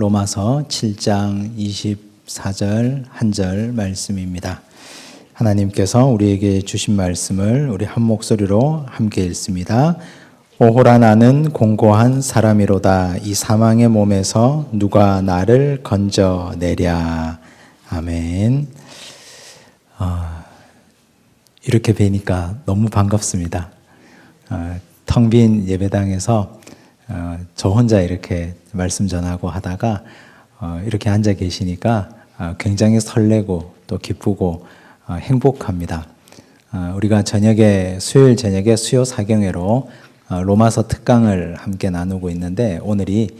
로마서 7장 24절 한 절 말씀입니다. 하나님께서 우리에게 주신 말씀을 우리 한 목소리로 함께 읽습니다. 오호라 나는 공고한 사람이로다. 이 사망의 몸에서 누가 나를 건져내랴. 아멘. 이렇게 뵈니까 너무 반갑습니다. 텅 빈 예배당에서 저 혼자 이렇게 말씀 전하고 하다가 이렇게 앉아 계시니까 굉장히 설레고 또 기쁘고 행복합니다. 우리가 수요일 저녁에 수요 사경회로 로마서 특강을 함께 나누고 있는데 오늘이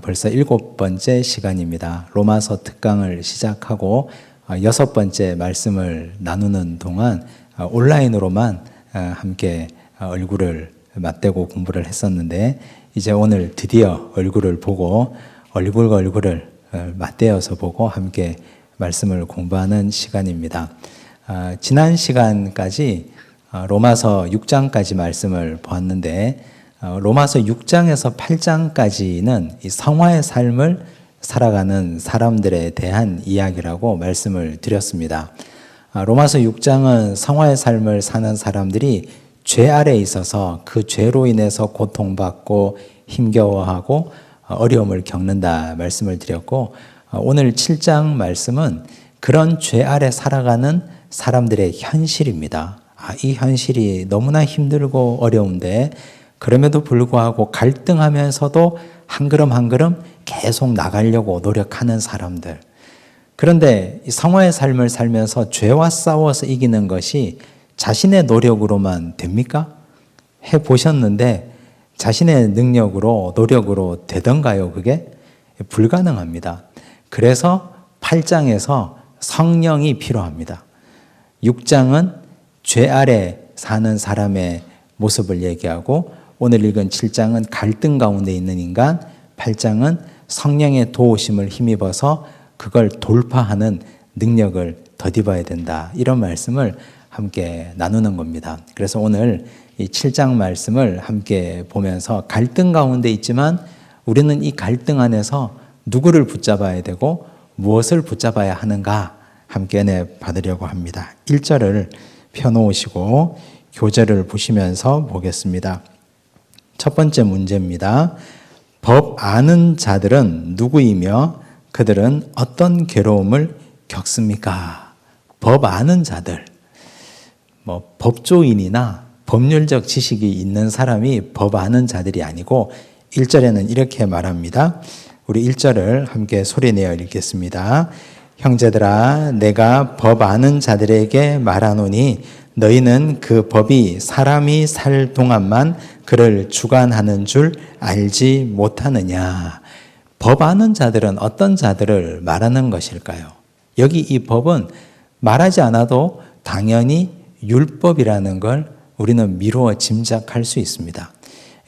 벌써 7번째 시간입니다. 로마서 특강을 시작하고 6번째 말씀을 나누는 동안 온라인으로만 함께 얼굴을 맞대고 공부를 했었는데 이제 오늘 드디어 얼굴을 보고 얼굴과 얼굴을 맞대어서 보고 함께 말씀을 공부하는 시간입니다. 지난 시간까지 로마서 6장까지 말씀을 보았는데 로마서 6장에서 8장까지는 이 성화의 삶을 살아가는 사람들에 대한 이야기라고 말씀을 드렸습니다. 로마서 6장은 성화의 삶을 사는 사람들이 죄 아래에 있어서 그 죄로 인해서 고통받고 힘겨워하고 어려움을 겪는다 말씀을 드렸고 오늘 7장 말씀은 그런 죄 아래 살아가는 사람들의 현실입니다. 이 현실이 너무나 힘들고 어려운데 그럼에도 불구하고 갈등하면서도 한 걸음 한 걸음 계속 나가려고 노력하는 사람들. 그런데 성화의 삶을 살면서 죄와 싸워서 이기는 것이 자신의 노력으로만 됩니까? 해보셨는데 자신의 능력으로 노력으로 되던가요? 그게? 불가능합니다. 그래서 8장에서 성령이 필요합니다. 6장은 죄 아래 사는 사람의 모습을 얘기하고 오늘 읽은 7장은 갈등 가운데 있는 인간, 8장은 성령의 도우심을 힘입어서 그걸 돌파하는 능력을 덧입어야 된다. 이런 말씀을 함께 나누는 겁니다. 그래서 오늘 이 7장 말씀을 함께 보면서 갈등 가운데 있지만 우리는 이 갈등 안에서 누구를 붙잡아야 되고 무엇을 붙잡아야 하는가 함께 은혜 받으려고 합니다. 1절을 펴놓으시고 교재를 보시면서 보겠습니다. 첫 번째 문제입니다. 법 아는 자들은 누구이며 그들은 어떤 괴로움을 겪습니까? 법 아는 자들. 법조인이나 법률적 지식이 있는 사람이 법 아는 자들이 아니고 1절에는 이렇게 말합니다. 우리 1절을 함께 소리내어 읽겠습니다. 형제들아 내가 법 아는 자들에게 말하노니 너희는 그 법이 사람이 살 동안만 그를 주관하는 줄 알지 못하느냐. 법 아는 자들은 어떤 자들을 말하는 것일까요? 여기 이 법은 말하지 않아도 당연히 율법이라는 걸 우리는 미루어 짐작할 수 있습니다.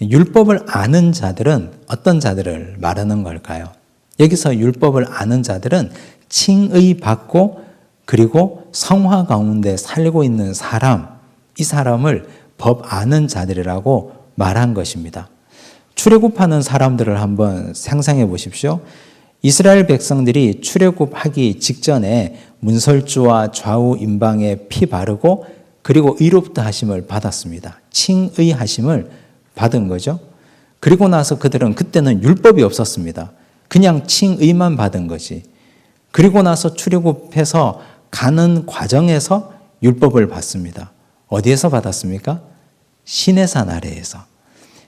율법을 아는 자들은 어떤 자들을 말하는 걸까요? 여기서 율법을 아는 자들은 칭의받고 그리고 성화 가운데 살고 있는 사람, 이 사람을 법 아는 자들이라고 말한 것입니다. 출애굽하는 사람들을 한번 상상해 보십시오. 이스라엘 백성들이 출애굽하기 직전에 문설주와 좌우 임방에 피 바르고 그리고 의롭다 하심을 받았습니다. 칭의하심을 받은 거죠. 그리고 나서 그들은 그때는 율법이 없었습니다. 그냥 칭의만 받은 거지. 그리고 나서 출애굽해서 가는 과정에서 율법을 받습니다. 어디에서 받았습니까? 시내산 아래에서.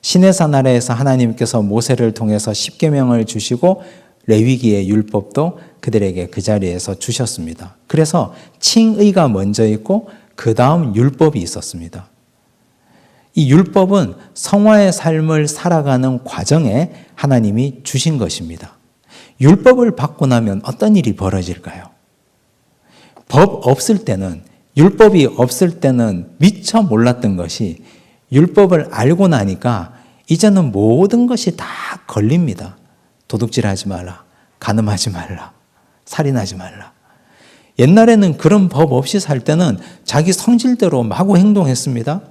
시내산 아래에서 하나님께서 모세를 통해서 십계명을 주시고 레위기의 율법도 그들에게 그 자리에서 주셨습니다. 그래서 칭의가 먼저 있고 그 다음 율법이 있었습니다. 이 율법은 성화의 삶을 살아가는 과정에 하나님이 주신 것입니다. 율법을 받고 나면 어떤 일이 벌어질까요? 법 없을 때는, 율법이 없을 때는 미처 몰랐던 것이 율법을 알고 나니까 이제는 모든 것이 다 걸립니다. 도둑질하지 말라, 간음하지 말라, 살인하지 말라. 옛날에는 그런 법 없이 살 때는 자기 성질대로 마구 행동했습니다.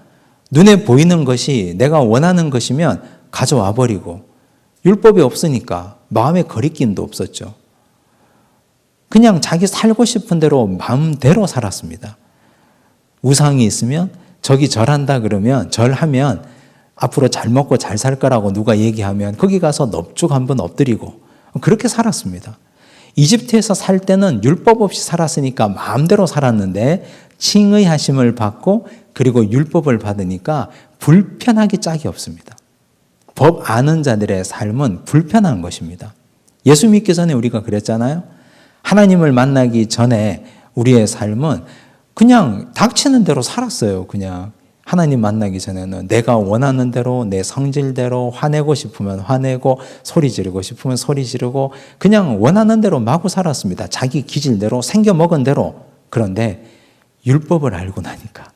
눈에 보이는 것이 내가 원하는 것이면 가져와 버리고 율법이 없으니까 마음에 거리낌도 없었죠. 그냥 자기 살고 싶은 대로 마음대로 살았습니다. 우상이 있으면 저기 절한다 그러면 절하면 앞으로 잘 먹고 잘 살 거라고 누가 얘기하면 거기 가서 넙죽 한번 엎드리고 그렇게 살았습니다. 이집트에서 살 때는 율법 없이 살았으니까 마음대로 살았는데 칭의하심을 받고 그리고 율법을 받으니까 불편하기 짝이 없습니다. 법 아는 자들의 삶은 불편한 것입니다. 예수 믿기 전에 우리가 그랬잖아요. 하나님을 만나기 전에 우리의 삶은 그냥 닥치는 대로 살았어요. 그냥 하나님 만나기 전에는 내가 원하는 대로 내 성질대로 화내고 싶으면 화내고 소리 지르고 싶으면 소리 지르고 그냥 원하는 대로 마구 살았습니다. 자기 기질대로 생겨 먹은 대로. 그런데 율법을 알고 나니까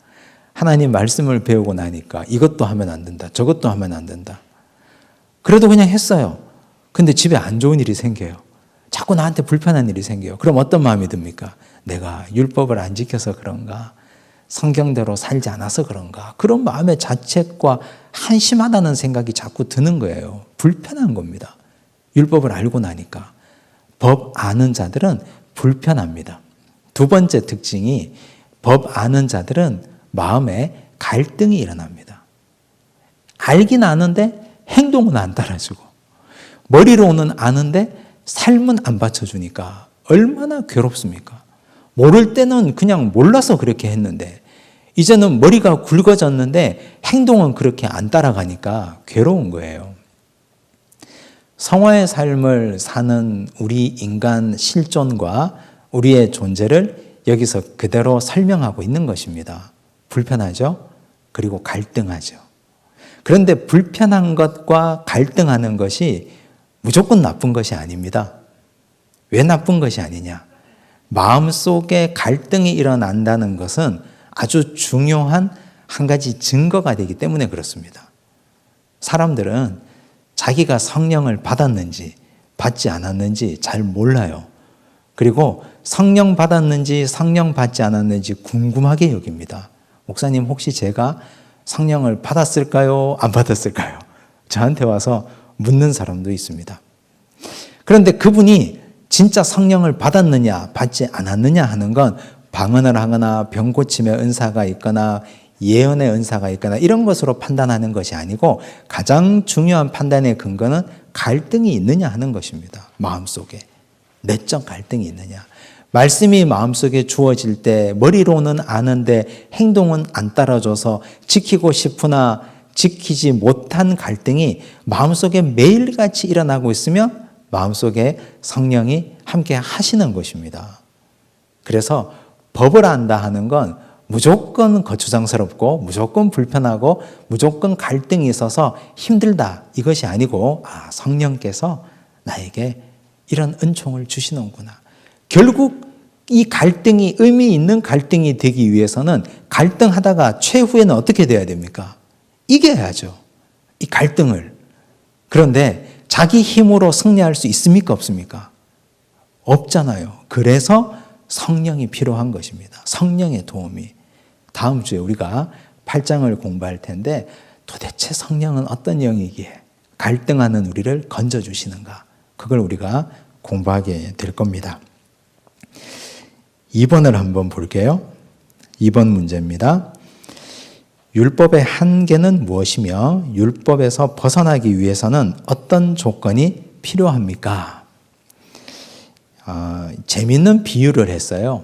하나님 말씀을 배우고 나니까 이것도 하면 안 된다. 저것도 하면 안 된다. 그래도 그냥 했어요. 근데 집에 안 좋은 일이 생겨요. 자꾸 나한테 불편한 일이 생겨요. 그럼 어떤 마음이 듭니까? 내가 율법을 안 지켜서 그런가? 성경대로 살지 않아서 그런가? 그런 마음의 자책과 한심하다는 생각이 자꾸 드는 거예요. 불편한 겁니다. 율법을 알고 나니까. 법 아는 자들은 불편합니다. 두 번째 특징이 법 아는 자들은 마음에 갈등이 일어납니다. 알긴 아는데 행동은 안 따라주고 머리로는 아는데 삶은 안 받쳐주니까 얼마나 괴롭습니까? 모를 때는 그냥 몰라서 그렇게 했는데 이제는 머리가 굵어졌는데 행동은 그렇게 안 따라가니까 괴로운 거예요. 성화의 삶을 사는 우리 인간 실존과 우리의 존재를 여기서 그대로 설명하고 있는 것입니다. 불편하죠? 그리고 갈등하죠. 그런데 불편한 것과 갈등하는 것이 무조건 나쁜 것이 아닙니다. 왜 나쁜 것이 아니냐? 마음속에 갈등이 일어난다는 것은 아주 중요한 한 가지 증거가 되기 때문에 그렇습니다. 사람들은 자기가 성령을 받았는지 받지 않았는지 잘 몰라요. 그리고 성령 받았는지 성령 받지 않았는지 궁금하게 여깁니다. 목사님 혹시 제가 성령을 받았을까요? 안 받았을까요? 저한테 와서 묻는 사람도 있습니다. 그런데 그분이 진짜 성령을 받았느냐 받지 않았느냐 하는 건 방언을 하거나 병 고침의 은사가 있거나 예언의 은사가 있거나 이런 것으로 판단하는 것이 아니고 가장 중요한 판단의 근거는 갈등이 있느냐 하는 것입니다. 마음속에 내적 갈등이 있느냐. 말씀이 마음속에 주어질 때 머리로는 아는데 행동은 안 따라줘서 지키고 싶으나 지키지 못한 갈등이 마음속에 매일같이 일어나고 있으면 마음속에 성령이 함께 하시는 것입니다. 그래서 법을 안다 하는 건 무조건 거추장스럽고 무조건 불편하고 무조건 갈등이 있어서 힘들다 이것이 아니고 성령께서 나에게 이런 은총을 주시는구나. 결국 이 갈등이 의미 있는 갈등이 되기 위해서는 갈등하다가 최후에는 어떻게 돼야 됩니까? 이겨야죠. 이 갈등을. 그런데 자기 힘으로 승리할 수 있습니까? 없습니까? 없잖아요. 그래서 성령이 필요한 것입니다. 성령의 도움이. 다음 주에 우리가 8장을 공부할 텐데 도대체 성령은 어떤 영이기에 갈등하는 우리를 건져주시는가? 그걸 우리가 공부하게 될 겁니다. 2번을 한번 볼게요. 2번 문제입니다. 율법의 한계는 무엇이며 율법에서 벗어나기 위해서는 어떤 조건이 필요합니까? 재미있는 비유를 했어요.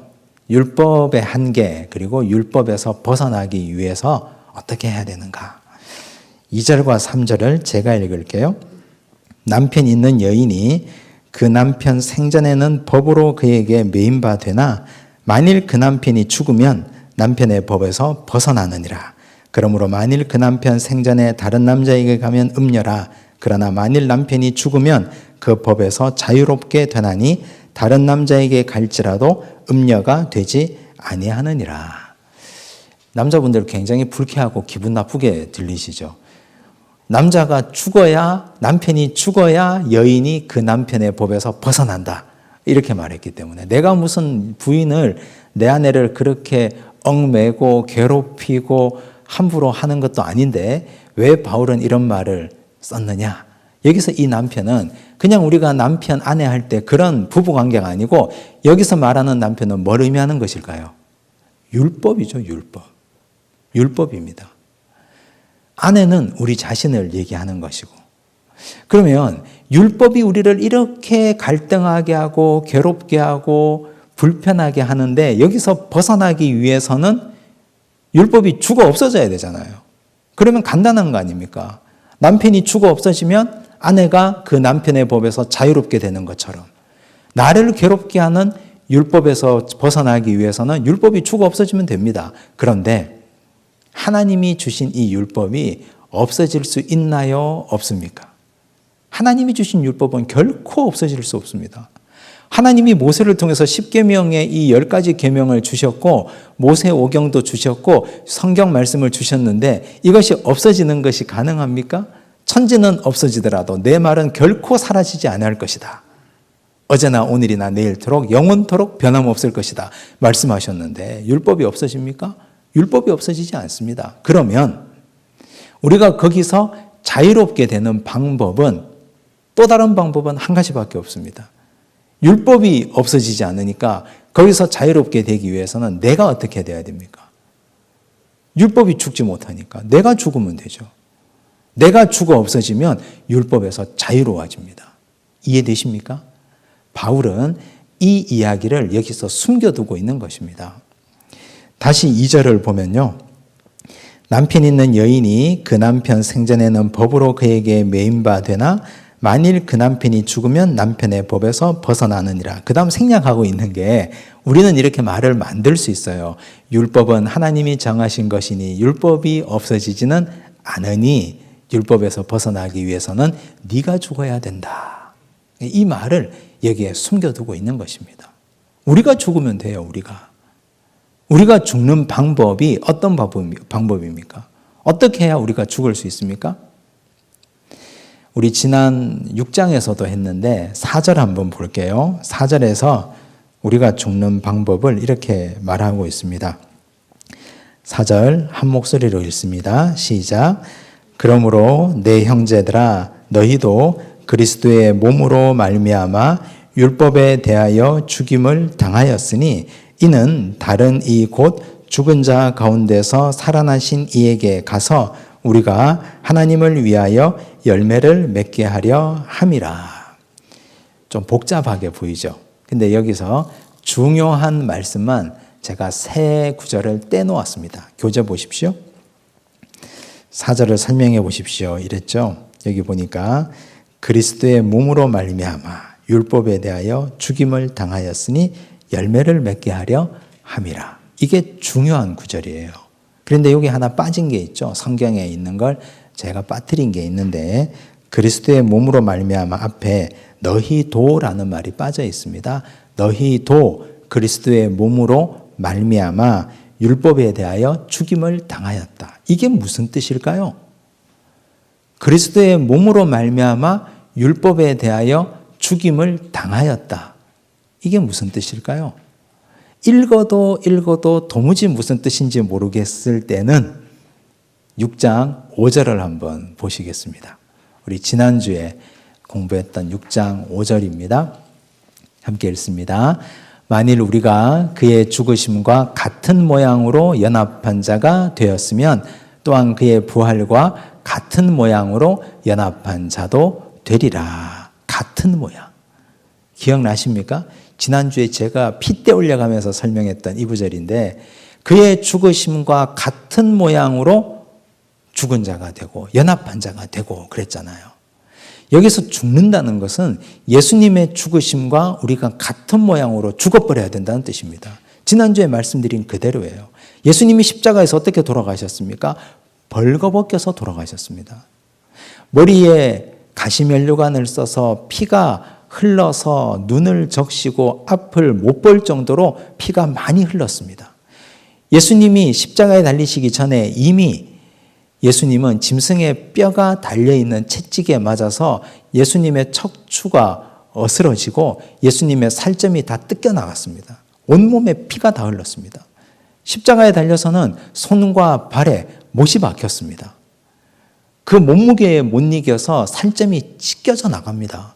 율법의 한계 그리고 율법에서 벗어나기 위해서 어떻게 해야 되는가? 2절과 3절을 제가 읽을게요. 남편 있는 여인이 그 남편 생전에는 법으로 그에게 매인바 되나 만일 그 남편이 죽으면 남편의 법에서 벗어나느니라. 그러므로 만일 그 남편 생전에 다른 남자에게 가면 음녀라. 그러나 만일 남편이 죽으면 그 법에서 자유롭게 되나니 다른 남자에게 갈지라도 음녀가 되지 아니하느니라. 남자분들 굉장히 불쾌하고 기분 나쁘게 들리시죠? 남자가 죽어야 남편이 죽어야 여인이 그 남편의 법에서 벗어난다. 이렇게 말했기 때문에 내가 무슨 부인을 내 아내를 그렇게 얽매고 괴롭히고 함부로 하는 것도 아닌데 왜 바울은 이런 말을 썼느냐? 여기서 이 남편은 그냥 우리가 남편, 아내 할 때 그런 부부관계가 아니고 여기서 말하는 남편은 뭘 의미하는 것일까요? 율법이죠, 율법. 율법입니다. 아내는 우리 자신을 얘기하는 것이고, 그러면 율법이 우리를 이렇게 갈등하게 하고 괴롭게 하고 불편하게 하는데 여기서 벗어나기 위해서는 율법이 죽어 없어져야 되잖아요. 그러면 간단한 거 아닙니까? 남편이 죽어 없어지면 아내가 그 남편의 법에서 자유롭게 되는 것처럼 나를 괴롭게 하는 율법에서 벗어나기 위해서는 율법이 죽어 없어지면 됩니다. 그런데 하나님이 주신 이 율법이 없어질 수 있나요? 없습니까? 하나님이 주신 율법은 결코 없어질 수 없습니다. 하나님이 모세를 통해서 십계명의 이 10가지 계명을 주셨고 모세 오경도 주셨고 성경 말씀을 주셨는데 이것이 없어지는 것이 가능합니까? 천지는 없어지더라도 내 말은 결코 사라지지 않을 것이다. 어제나 오늘이나 내일토록 영원토록 변함없을 것이다. 말씀하셨는데 율법이 없어집니까? 율법이 없어지지 않습니다. 그러면 우리가 거기서 자유롭게 되는 방법은 또 다른 방법은 한 가지밖에 없습니다. 율법이 없어지지 않으니까 거기서 자유롭게 되기 위해서는 내가 어떻게 돼야 됩니까? 율법이 죽지 못하니까 내가 죽으면 되죠. 내가 죽어 없어지면 율법에서 자유로워집니다. 이해되십니까? 바울은 이 이야기를 여기서 숨겨두고 있는 것입니다. 다시 2절을 보면요. 남편 있는 여인이 그 남편 생전에는 법으로 그에게 매인바 되나 만일 그 남편이 죽으면 남편의 법에서 벗어나느니라. 그 다음 생략하고 있는 게 우리는 이렇게 말을 만들 수 있어요. 율법은 하나님이 정하신 것이니 율법이 없어지지는 않으니 율법에서 벗어나기 위해서는 네가 죽어야 된다. 이 말을 여기에 숨겨두고 있는 것입니다. 우리가 죽으면 돼요. 우리가 죽는 방법이 어떤 방법입니까? 어떻게 해야 우리가 죽을 수 있습니까? 우리 지난 6장에서도 했는데 4절 한번 볼게요. 4절에서 우리가 죽는 방법을 이렇게 말하고 있습니다. 4절 한 목소리로 읽습니다. 시작. 그러므로 내 형제들아 너희도 그리스도의 몸으로 말미암아 율법에 대하여 죽임을 당하였으니 이는 다른 이 곧 죽은 자 가운데서 살아나신 이에게 가서 우리가 하나님을 위하여 열매를 맺게 하려 함이라. 좀 복잡하게 보이죠. 근데 여기서 중요한 말씀만 제가 세 구절을 떼놓았습니다. 교재 보십시오. 4절을 설명해 보십시오. 이랬죠. 여기 보니까 그리스도의 몸으로 말미암아 율법에 대하여 죽임을 당하였으니 열매를 맺게 하려 함이라. 이게 중요한 구절이에요. 그런데 여기 하나 빠진 게 있죠. 성경에 있는 걸 제가 빠뜨린 게 있는데 그리스도의 몸으로 말미암아 앞에 너희도라는 말이 빠져 있습니다. 너희도 그리스도의 몸으로 말미암아 율법에 대하여 죽임을 당하였다. 이게 무슨 뜻일까요? 그리스도의 몸으로 말미암아 율법에 대하여 죽임을 당하였다. 이게 무슨 뜻일까요? 읽어도 도무지 무슨 뜻인지 모르겠을 때는 6장 5절을 한번 보시겠습니다. 우리 지난주에 공부했던 6장 5절입니다. 함께 읽습니다. 만일 우리가 그의 죽으심과 같은 모양으로 연합한 자가 되었으면 또한 그의 부활과 같은 모양으로 연합한 자도 되리라. 같은 모양. 기억나십니까? 지난주에 제가 핏대 올려가면서 설명했던 이 구절인데 그의 죽으심과 같은 모양으로 죽은 자가 되고 연합한 자가 되고 그랬잖아요. 여기서 죽는다는 것은 예수님의 죽으심과 우리가 같은 모양으로 죽어버려야 된다는 뜻입니다. 지난주에 말씀드린 그대로예요. 예수님이 십자가에서 어떻게 돌아가셨습니까? 벌거벗겨서 돌아가셨습니다. 머리에 가시면류관을 써서 피가 흘러서 눈을 적시고 앞을 못 볼 정도로 피가 많이 흘렀습니다. 예수님이 십자가에 달리시기 전에 이미 예수님은 짐승의 뼈가 달려있는 채찍에 맞아서 예수님의 척추가 어스러지고 예수님의 살점이 다 뜯겨나갔습니다. 온몸에 피가 다 흘렀습니다. 십자가에 달려서는 손과 발에 못이 박혔습니다. 그 몸무게에 못 이겨서 살점이 찢겨져 나갑니다.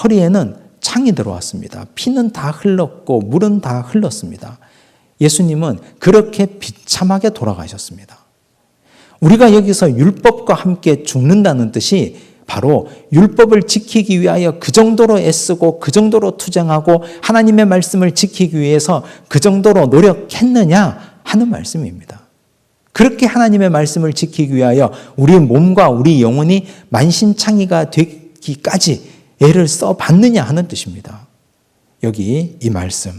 허리에는 창이 들어왔습니다. 피는 다 흘렀고 물은 다 흘렀습니다. 예수님은 그렇게 비참하게 돌아가셨습니다. 우리가 여기서 율법과 함께 죽는다는 뜻이 바로 율법을 지키기 위하여 그 정도로 애쓰고 그 정도로 투쟁하고 하나님의 말씀을 지키기 위해서 그 정도로 노력했느냐 하는 말씀입니다. 그렇게 하나님의 말씀을 지키기 위하여 우리 몸과 우리 영혼이 만신창이가 되기까지 애를 써봤느냐 하는 뜻입니다. 여기 이 말씀,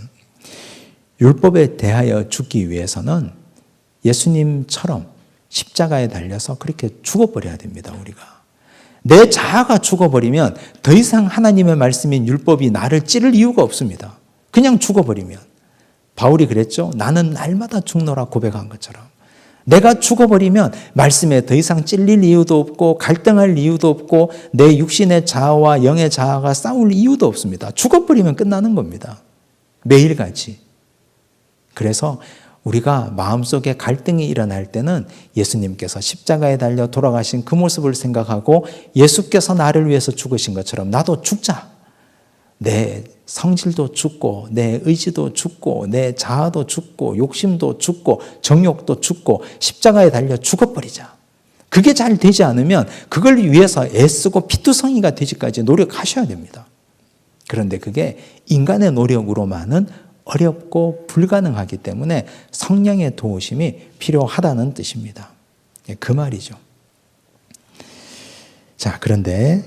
율법에 대하여 죽기 위해서는 예수님처럼 십자가에 달려서 그렇게 죽어버려야 됩니다. 우리가 내 자아가 죽어버리면 더 이상 하나님의 말씀인 율법이 나를 찌를 이유가 없습니다. 그냥 죽어버리면. 바울이 그랬죠. 나는 날마다 죽노라 고백한 것처럼 내가 죽어버리면 말씀에 더 이상 찔릴 이유도 없고 갈등할 이유도 없고 내 육신의 자아와 영의 자아가 싸울 이유도 없습니다. 죽어버리면 끝나는 겁니다. 매일같이. 그래서 우리가 마음속에 갈등이 일어날 때는 예수님께서 십자가에 달려 돌아가신 그 모습을 생각하고 예수께서 나를 위해서 죽으신 것처럼 나도 죽자. 내 성질도 죽고 내 의지도 죽고 내 자아도 죽고 욕심도 죽고 정욕도 죽고 십자가에 달려 죽어버리자. 그게 잘 되지 않으면 그걸 위해서 애쓰고 피투성이가 되기까지 노력하셔야 됩니다. 그런데 그게 인간의 노력으로만은 어렵고 불가능하기 때문에 성령의 도우심이 필요하다는 뜻입니다. 그 말이죠. 자, 그런데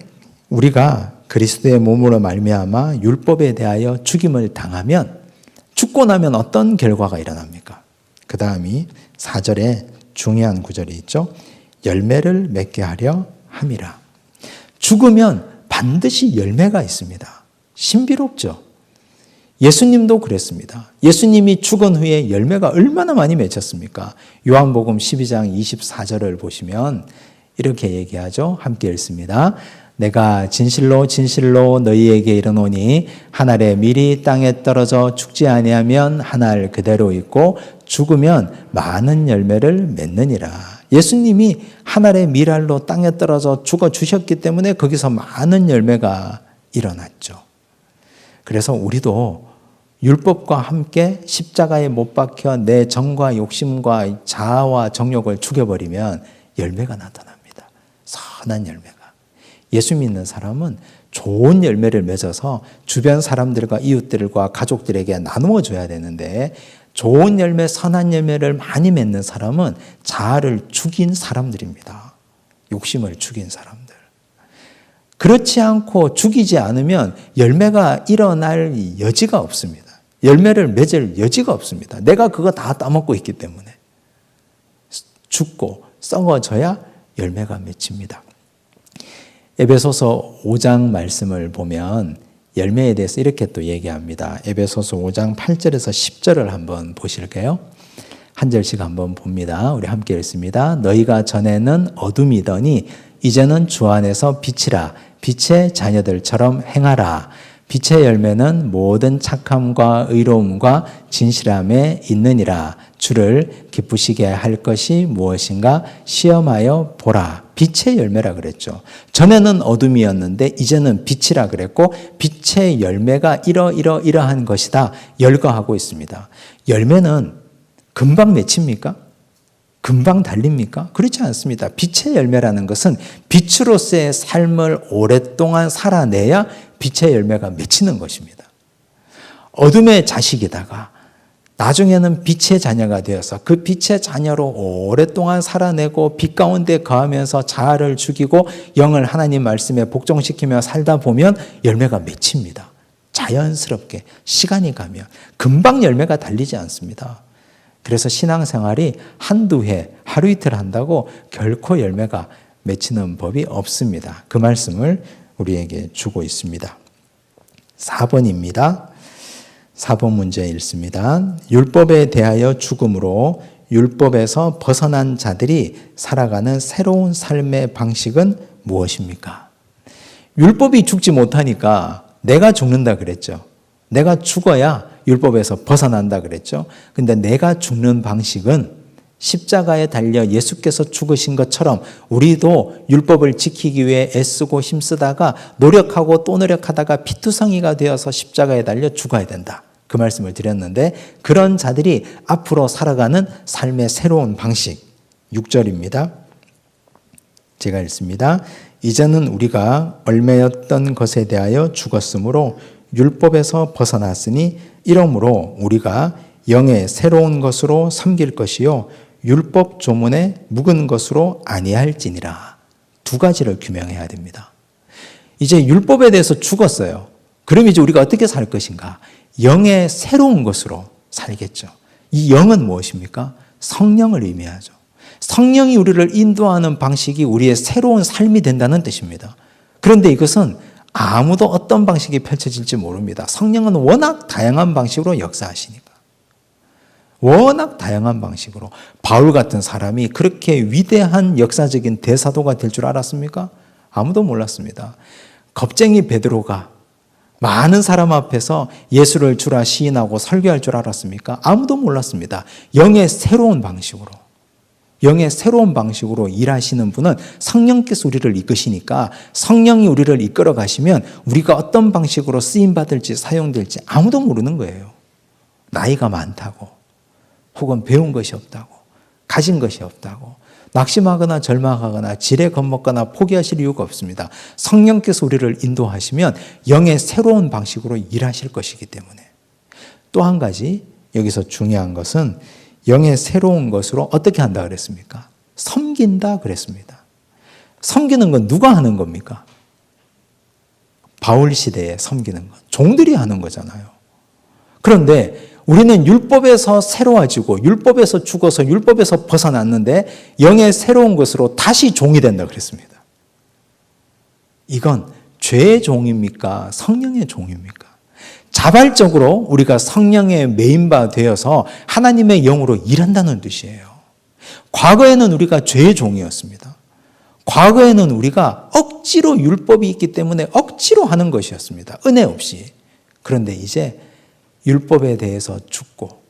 우리가 그리스도의 몸으로 말미암아 율법에 대하여 죽임을 당하면 죽고 나면 어떤 결과가 일어납니까? 그 다음이 4절에 중요한 구절이 있죠. 열매를 맺게 하려 함이라. 죽으면 반드시 열매가 있습니다. 신비롭죠? 예수님도 그랬습니다. 예수님이 죽은 후에 열매가 얼마나 많이 맺혔습니까? 요한복음 12장 24절을 보시면 이렇게 얘기하죠. 함께 읽습니다. 내가 진실로 진실로 너희에게 이르노니 한 알의 밀이 땅에 떨어져 죽지 아니하면 한 알 그대로 있고 죽으면 많은 열매를 맺느니라. 예수님이 한 알의 밀알로 땅에 떨어져 죽어 주셨기 때문에 거기서 많은 열매가 일어났죠. 그래서 우리도 율법과 함께 십자가에 못 박혀 내 정과 욕심과 자아와 정욕을 죽여버리면 열매가 나타납니다. 선한 열매가. 예수 믿는 사람은 좋은 열매를 맺어서 주변 사람들과 이웃들과 가족들에게 나누어 줘야 되는데 좋은 열매, 선한 열매를 많이 맺는 사람은 자아를 죽인 사람들입니다. 욕심을 죽인 사람들. 그렇지 않고 죽이지 않으면 열매가 일어날 여지가 없습니다. 열매를 맺을 여지가 없습니다. 내가 그거 다 따먹고 있기 때문에. 죽고 썩어져야 열매가 맺힙니다. 에베소서 5장 말씀을 보면 열매에 대해서 이렇게 또 얘기합니다. 에베소서 5장 8절에서 10절을 한번 보실게요. 한 절씩 한번 봅니다. 우리 함께 읽습니다. 너희가 전에는 어둠이더니 이제는 주 안에서 빛이라. 빛의 자녀들처럼 행하라. 빛의 열매는 모든 착함과 의로움과 진실함에 있느니라. 주를 기쁘시게 할 것이 무엇인가 시험하여 보라. 빛의 열매라 그랬죠. 전에는 어둠이었는데 이제는 빛이라 그랬고 빛의 열매가 이러한 것이다. 열거하고 있습니다. 열매는 금방 맺힙니까? 금방 달립니까? 그렇지 않습니다. 빛의 열매라는 것은 빛으로서의 삶을 오랫동안 살아내야 빛의 열매가 맺히는 것입니다. 어둠의 자식이다가 나중에는 빛의 자녀가 되어서 그 빛의 자녀로 오랫동안 살아내고 빛 가운데 거하면서 자아를 죽이고 영을 하나님 말씀에 복종시키며 살다 보면 열매가 맺힙니다. 자연스럽게 시간이 가면 금방 열매가 달리지 않습니다. 그래서 신앙생활이 한두 해, 하루 이틀 한다고 결코 열매가 맺히는 법이 없습니다. 그 말씀을 우리에게 주고 있습니다. 4번입니다. 4번 문제 읽습니다. 율법에 대하여 죽음으로 율법에서 벗어난 자들이 살아가는 새로운 삶의 방식은 무엇입니까? 율법이 죽지 못하니까 내가 죽는다 그랬죠. 내가 죽어야 율법에서 벗어난다 그랬죠. 근데 내가 죽는 방식은 십자가에 달려 예수께서 죽으신 것처럼 우리도 율법을 지키기 위해 애쓰고 힘쓰다가 노력하고 또 노력하다가 피투성이가 되어서 십자가에 달려 죽어야 된다. 그 말씀을 드렸는데 그런 자들이 앞으로 살아가는 삶의 새로운 방식 6절입니다. 제가 읽습니다. 이제는 우리가 얽매였던 것에 대하여 죽었으므로 율법에서 벗어났으니 이러므로 우리가 영의 새로운 것으로 섬길 것이요 율법 조문에 묵은 것으로 아니할지니라. 두 가지를 규명해야 됩니다. 이제 율법에 대해서 죽었어요. 그럼 이제 우리가 어떻게 살 것인가? 영의 새로운 것으로 살겠죠. 이 영은 무엇입니까? 성령을 의미하죠. 성령이 우리를 인도하는 방식이 우리의 새로운 삶이 된다는 뜻입니다. 그런데 이것은 아무도 어떤 방식이 펼쳐질지 모릅니다. 성령은 워낙 다양한 방식으로 역사하시니까. 워낙 다양한 방식으로. 바울 같은 사람이 그렇게 위대한 역사적인 대사도가 될 줄 알았습니까? 아무도 몰랐습니다. 겁쟁이 베드로가 많은 사람 앞에서 예수를 주라 시인하고 설교할 줄 알았습니까? 아무도 몰랐습니다. 영의 새로운 방식으로. 영의 새로운 방식으로 일하시는 분은 성령께서 우리를 이끄시니까 성령이 우리를 이끌어 가시면 우리가 어떤 방식으로 쓰임받을지 사용될지 아무도 모르는 거예요. 나이가 많다고 혹은 배운 것이 없다고 가진 것이 없다고 낙심하거나 절망하거나 지레 겁먹거나 포기하실 이유가 없습니다. 성령께서 우리를 인도하시면 영의 새로운 방식으로 일하실 것이기 때문에. 또 한 가지 여기서 중요한 것은 영의 새로운 것으로 어떻게 한다 그랬습니까? 섬긴다 그랬습니다. 섬기는 건 누가 하는 겁니까? 바울 시대에 섬기는 건 종들이 하는 거잖아요. 그런데 우리는 율법에서 새로워지고 율법에서 죽어서 율법에서 벗어났는데 영의 새로운 것으로 다시 종이 된다 그랬습니다. 이건 죄의 종입니까? 성령의 종입니까? 자발적으로 우리가 성령의 메인바 되어서 하나님의 영으로 일한다는 뜻이에요. 과거에는 우리가 죄의 종이었습니다. 과거에는 우리가 억지로 율법이 있기 때문에 억지로 하는 것이었습니다. 은혜 없이. 그런데 이제 율법에 대해서 죽고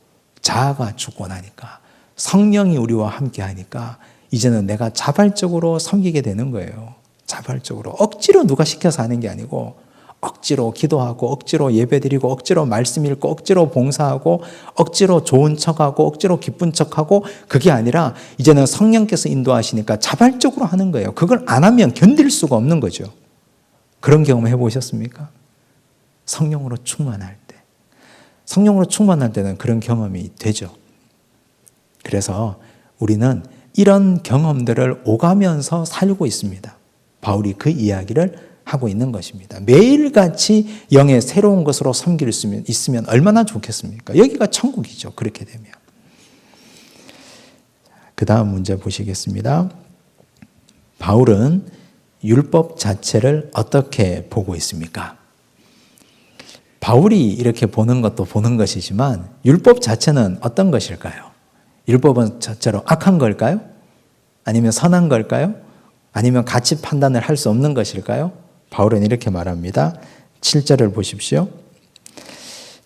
자아가 죽고 나니까 성령이 우리와 함께 하니까 이제는 내가 자발적으로 섬기게 되는 거예요. 자발적으로. 억지로 누가 시켜서 하는 게 아니고 억지로 기도하고 억지로 예배드리고 억지로 말씀 읽고 억지로 봉사하고 억지로 좋은 척하고 억지로 기쁜 척하고 그게 아니라 이제는 성령께서 인도하시니까 자발적으로 하는 거예요. 그걸 안 하면 견딜 수가 없는 거죠. 그런 경험 해보셨습니까? 성령으로 충만할 때. 성령으로 충만할 때는 그런 경험이 되죠. 그래서 우리는 이런 경험들을 오가면서 살고 있습니다. 바울이 그 이야기를 하고 있는 것입니다. 매일같이 영의 새로운 것으로 섬길 수 있으면 얼마나 좋겠습니까? 여기가 천국이죠. 그렇게 되면. 그 다음 문제 보시겠습니다. 바울은 율법 자체를 어떻게 보고 있습니까? 바울이 이렇게 보는 것도 보는 것이지만 율법 자체는 어떤 것일까요? 율법은 자체로 악한 걸까요? 아니면 선한 걸까요? 아니면 가치 판단을 할 수 없는 것일까요? 바울은 이렇게 말합니다. 7절을 보십시오.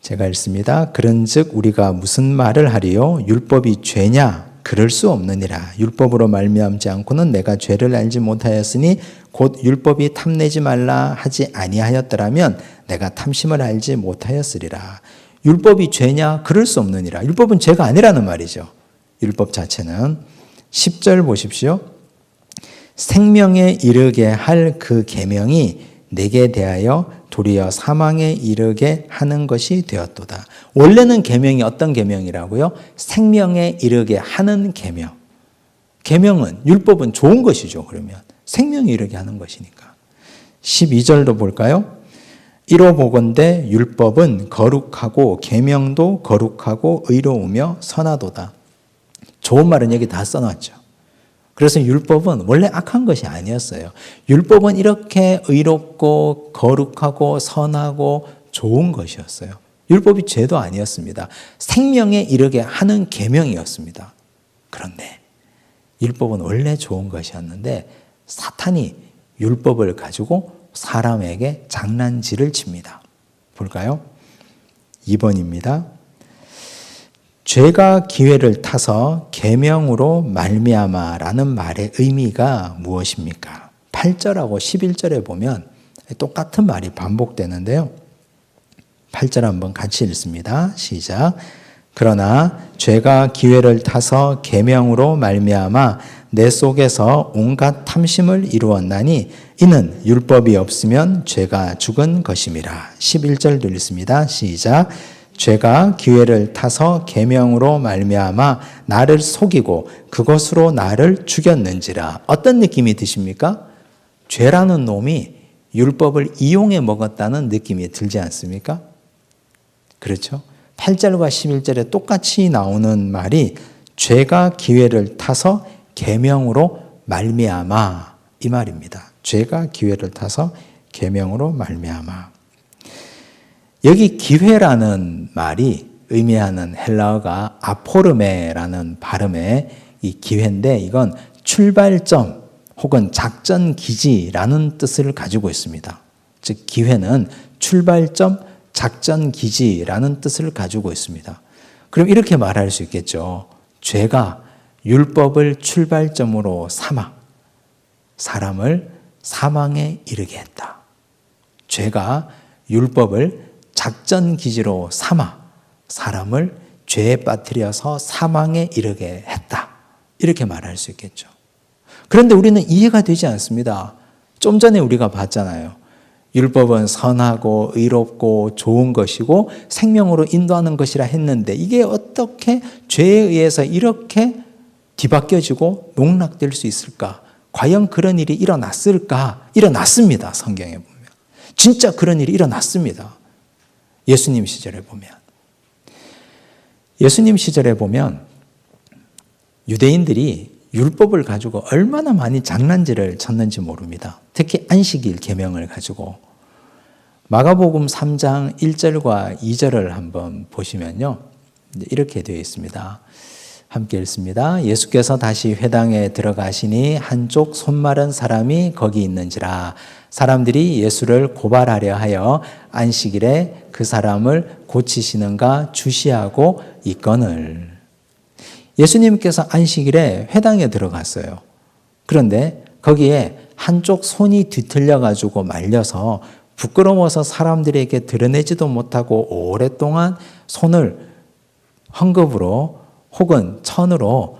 제가 읽습니다. 그런즉 우리가 무슨 말을 하리요? 율법이 죄냐? 그럴 수 없느니라. 율법으로 말미암지 않고는 내가 죄를 알지 못하였으니 곧 율법이 탐내지 말라 하지 아니하였더라면 내가 탐심을 알지 못하였으리라. 율법이 죄냐? 그럴 수 없느니라. 율법은 죄가 아니라는 말이죠. 율법 자체는. 10절 보십시오. 생명에 이르게 할 그 계명이 내게 대하여 도리어 사망에 이르게 하는 것이 되었도다. 원래는 계명이 어떤 계명이라고요? 생명에 이르게 하는 계명. 계명은 율법은 좋은 것이죠. 그러면 생명에 이르게 하는 것이니까. 12절도 볼까요? 이로 보건대 율법은 거룩하고 계명도 거룩하고 의로우며 선하도다. 좋은 말은 여기 다 써놨죠. 그래서 율법은 원래 악한 것이 아니었어요. 율법은 이렇게 의롭고 거룩하고 선하고 좋은 것이었어요. 율법이 죄도 아니었습니다. 생명에 이르게 하는 계명이었습니다. 그런데 율법은 원래 좋은 것이었는데 사탄이 율법을 가지고 사람에게 장난질을 칩니다. 볼까요? 2번입니다. 죄가 기회를 타서 계명으로 말미암아라는 말의 의미가 무엇입니까? 8절하고 11절에 보면 똑같은 말이 반복되는데요. 8절 한번 같이 읽습니다. 시작. 그러나 죄가 기회를 타서 계명으로 말미암아 내 속에서 온갖 탐심을 이루었나니 이는 율법이 없으면 죄가 죽은 것임이라. 11절도 읽습니다. 시작. 죄가 기회를 타서 계명으로 말미암아 나를 속이고 그것으로 나를 죽였는지라. 어떤 느낌이 드십니까? 죄라는 놈이 율법을 이용해 먹었다는 느낌이 들지 않습니까? 그렇죠? 8절과 11절에 똑같이 나오는 말이 죄가 기회를 타서 계명으로 말미암아 이 말입니다. 죄가 기회를 타서 계명으로 말미암아. 여기 기회라는 말이 의미하는 헬라어가 아포르메라는 발음의 이 기회인데 이건 출발점 혹은 작전 기지라는 뜻을 가지고 있습니다. 즉 기회는 출발점, 작전 기지라는 뜻을 가지고 있습니다. 그럼 이렇게 말할 수 있겠죠. 죄가 율법을 출발점으로 삼아 사람을 사망에 이르게 했다. 죄가 율법을 작전 기지로 삼아 사람을 죄에 빠뜨려서 사망에 이르게 했다. 이렇게 말할 수 있겠죠. 그런데 우리는 이해가 되지 않습니다. 좀 전에 우리가 봤잖아요. 율법은 선하고 의롭고 좋은 것이고 생명으로 인도하는 것이라 했는데 이게 어떻게 죄에 의해서 이렇게 뒤바뀌어지고 농락될 수 있을까? 과연 그런 일이 일어났을까? 일어났습니다. 성경에 보면. 진짜 그런 일이 일어났습니다. 예수님 시절에 보면. 예수님 시절에 보면 유대인들이 율법을 가지고 얼마나 많이 장난질을 쳤는지 모릅니다. 특히 안식일 계명을 가지고. 마가복음 3장 1절과 2절을 한번 보시면요. 이렇게 되어 있습니다. 함께 읽습니다. 예수께서 다시 회당에 들어가시니 한쪽 손 마른 사람이 거기 있는지라. 사람들이 예수를 고발하려 하여 안식일에 그 사람을 고치시는가 주시하고 있거늘. 예수님께서 안식일에 회당에 들어갔어요. 그런데 거기에 한쪽 손이 뒤틀려 가지고 말려서 부끄러워서 사람들에게 드러내지도 못하고 오랫동안 손을 헝겊으로 혹은 천으로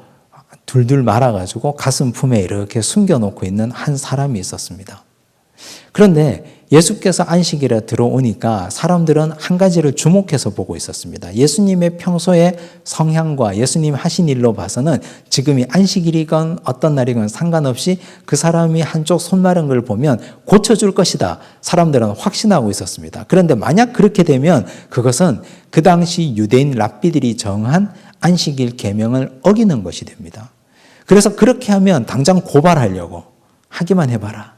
둘둘 말아가지고 가슴 품에 이렇게 숨겨놓고 있는 한 사람이 있었습니다. 그런데 예수께서 안식일에 들어오니까 사람들은 한 가지를 주목해서 보고 있었습니다. 예수님의 평소의 성향과 예수님 하신 일로 봐서는 지금이 안식일이건 어떤 날이건 상관없이 그 사람이 한쪽 손 마른 걸 보면 고쳐줄 것이다. 사람들은 확신하고 있었습니다. 그런데 만약 그렇게 되면 그것은 그 당시 유대인 랍비들이 정한 안식일 계명을 어기는 것이 됩니다. 그래서 그렇게 하면 당장 고발하려고 하기만 해봐라.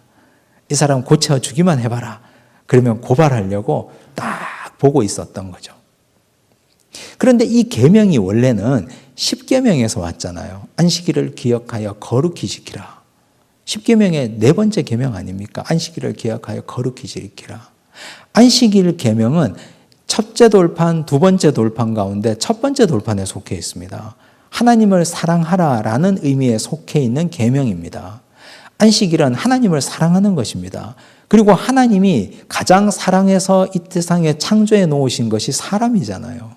이 사람 고쳐주기만 해봐라. 그러면 고발하려고 딱 보고 있었던 거죠. 그런데 이 계명이 원래는 10계명에서 왔잖아요. 안식일을 기억하여 거룩히 지키라. 10계명의 네 번째 계명 아닙니까? 안식일을 기억하여 거룩히 지키라. 안식일 계명은 첫째 돌판, 두 번째 돌판 가운데 첫 번째 돌판에 속해 있습니다. 하나님을 사랑하라라는 의미에 속해 있는 계명입니다. 안식일은 하나님을 사랑하는 것입니다. 그리고 하나님이 가장 사랑해서 이 세상에 창조해 놓으신 것이 사람이잖아요.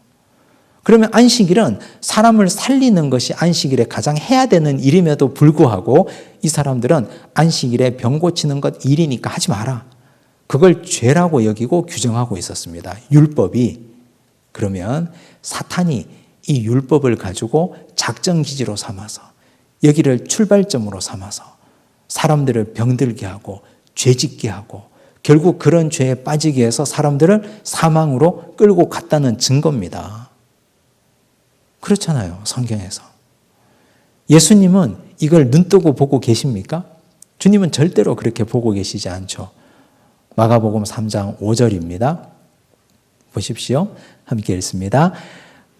그러면 안식일은 사람을 살리는 것이 안식일에 가장 해야 되는 일임에도 불구하고 이 사람들은 안식일에 병 고치는 것 일이니까 하지 마라. 그걸 죄라고 여기고 규정하고 있었습니다. 율법이. 그러면 사탄이 이 율법을 가지고 작전기지로 삼아서 여기를 출발점으로 삼아서 사람들을 병들게 하고 죄짓게 하고 결국 그런 죄에 빠지게 해서 사람들을 사망으로 끌고 갔다는 증거입니다. 그렇잖아요. 성경에서. 예수님은 이걸 눈뜨고 보고 계십니까? 주님은 절대로 그렇게 보고 계시지 않죠. 마가복음 3장 5절입니다. 보십시오. 함께 읽습니다.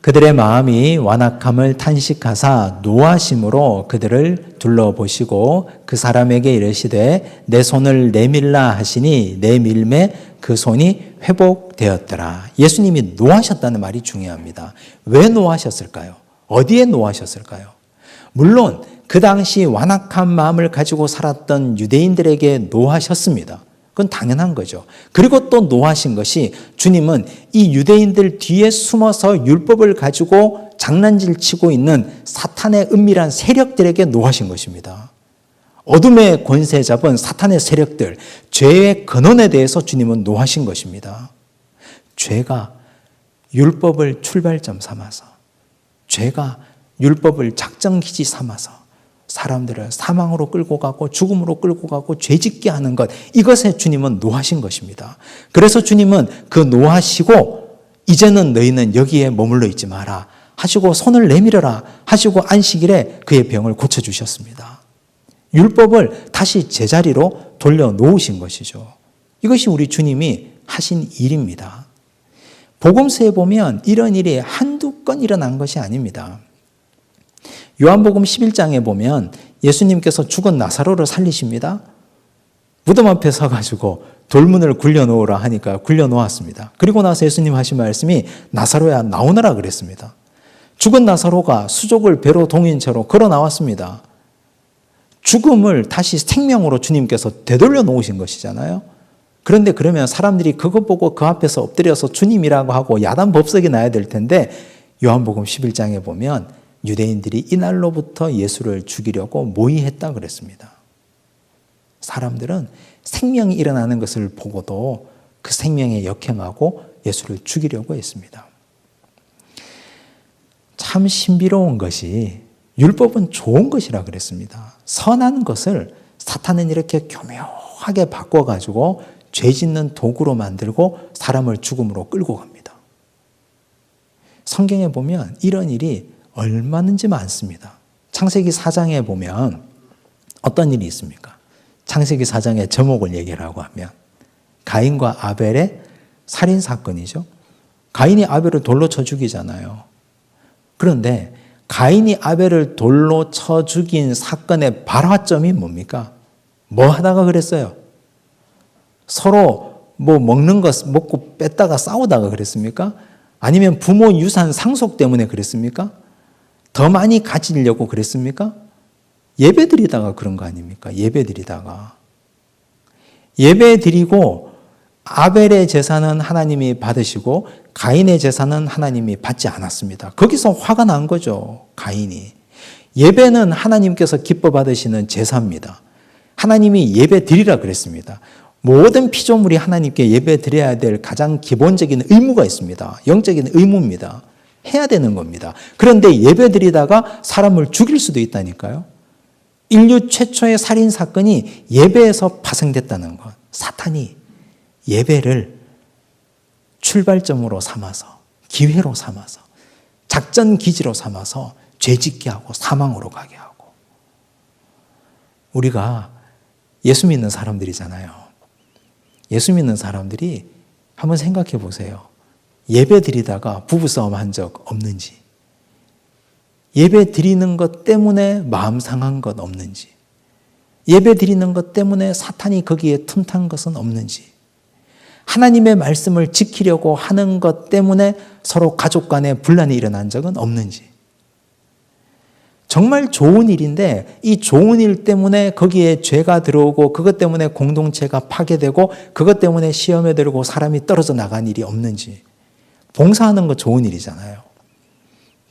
그들의 마음이 완악함을 탄식하사 노하심으로 그들을 둘러보시고 그 사람에게 이르시되 내 손을 내밀라 하시니 내밀매 그 손이 회복되었더라. 예수님이 노하셨다는 말이 중요합니다. 왜 노하셨을까요? 어디에 노하셨을까요? 물론 그 당시 완악한 마음을 가지고 살았던 유대인들에게 노하셨습니다. 그건 당연한 거죠. 그리고 또 노하신 것이 주님은 이 유대인들 뒤에 숨어서 율법을 가지고 장난질 치고 있는 사탄의 은밀한 세력들에게 노하신 것입니다. 어둠의 권세 잡은 사탄의 세력들, 죄의 근원에 대해서 주님은 노하신 것입니다. 죄가 율법을 출발점 삼아서, 죄가 율법을 작전기지 삼아서 사람들을 사망으로 끌고 가고 죽음으로 끌고 가고 죄짓게 하는 것, 이것에 주님은 노하신 것입니다. 그래서 주님은 그 노하시고 이제는 너희는 여기에 머물러 있지 마라 하시고 손을 내밀어라 하시고 안식일에 그의 병을 고쳐주셨습니다. 율법을 다시 제자리로 돌려놓으신 것이죠. 이것이 우리 주님이 하신 일입니다. 복음서에 보면 이런 일이 한두 건 일어난 것이 아닙니다. 요한복음 11장에 보면 예수님께서 죽은 나사로를 살리십니다. 무덤 앞에 서가지고 돌문을 굴려놓으라 하니까 굴려놓았습니다. 그리고 나서 예수님 하신 말씀이 나사로야 나오너라 그랬습니다. 죽은 나사로가 수족을 배로 동인 채로 걸어 나왔습니다. 죽음을 다시 생명으로 주님께서 되돌려 놓으신 것이잖아요. 그런데 그러면 사람들이 그것 보고 그 앞에서 엎드려서 주님이라고 하고 야단 법석이 나야 될 텐데 요한복음 11장에 보면 유대인들이 이날로부터 예수를 죽이려고 모의했다 그랬습니다. 사람들은 생명이 일어나는 것을 보고도 그 생명에 역행하고 예수를 죽이려고 했습니다. 참 신비로운 것이 율법은 좋은 것이라 그랬습니다. 선한 것을 사탄은 이렇게 교묘하게 바꿔가지고 죄 짓는 도구로 만들고 사람을 죽음으로 끌고 갑니다. 성경에 보면 이런 일이 얼마든지 많습니다. 창세기 4장에 보면 어떤 일이 있습니까? 창세기 4장의 제목을 얘기하라고 하면 가인과 아벨의 살인사건이죠. 가인이 아벨을 돌로 쳐 죽이잖아요. 그런데 가인이 아벨을 돌로 쳐 죽인 사건의 발화점이 뭡니까? 뭐 하다가 그랬어요? 서로 뭐 먹는 것 먹고 뺐다가 싸우다가 그랬습니까? 아니면 부모 유산 상속 때문에 그랬습니까? 더 많이 가지려고 그랬습니까? 예배 드리다가 그런 거 아닙니까? 예배 드리다가. 예배 드리고 아벨의 제사는 하나님이 받으시고 가인의 제사는 하나님이 받지 않았습니다. 거기서 화가 난 거죠. 가인이. 예배는 하나님께서 기뻐 받으시는 제사입니다. 하나님이 예배 드리라 그랬습니다. 모든 피조물이 하나님께 예배 드려야 될 가장 기본적인 의무가 있습니다. 영적인 의무입니다. 해야 되는 겁니다. 그런데 예배 드리다가 사람을 죽일 수도 있다니까요. 인류 최초의 살인 사건이 예배에서 파생됐다는 것. 사탄이 예배를 출발점으로 삼아서, 기회로 삼아서, 작전 기지로 삼아서 죄짓게 하고 사망으로 가게 하고. 우리가 예수 믿는 사람들이잖아요. 예수 믿는 사람들이 한번 생각해 보세요. 예배 드리다가 부부싸움 한 적 없는지, 예배 드리는 것 때문에 마음 상한 것 없는지, 예배 드리는 것 때문에 사탄이 거기에 틈탄 것은 없는지, 하나님의 말씀을 지키려고 하는 것 때문에 서로 가족 간에 분란이 일어난 적은 없는지. 정말 좋은 일인데 이 좋은 일 때문에 거기에 죄가 들어오고 그것 때문에 공동체가 파괴되고 그것 때문에 시험에 들고 사람이 떨어져 나간 일이 없는지. 봉사하는 거 좋은 일이잖아요.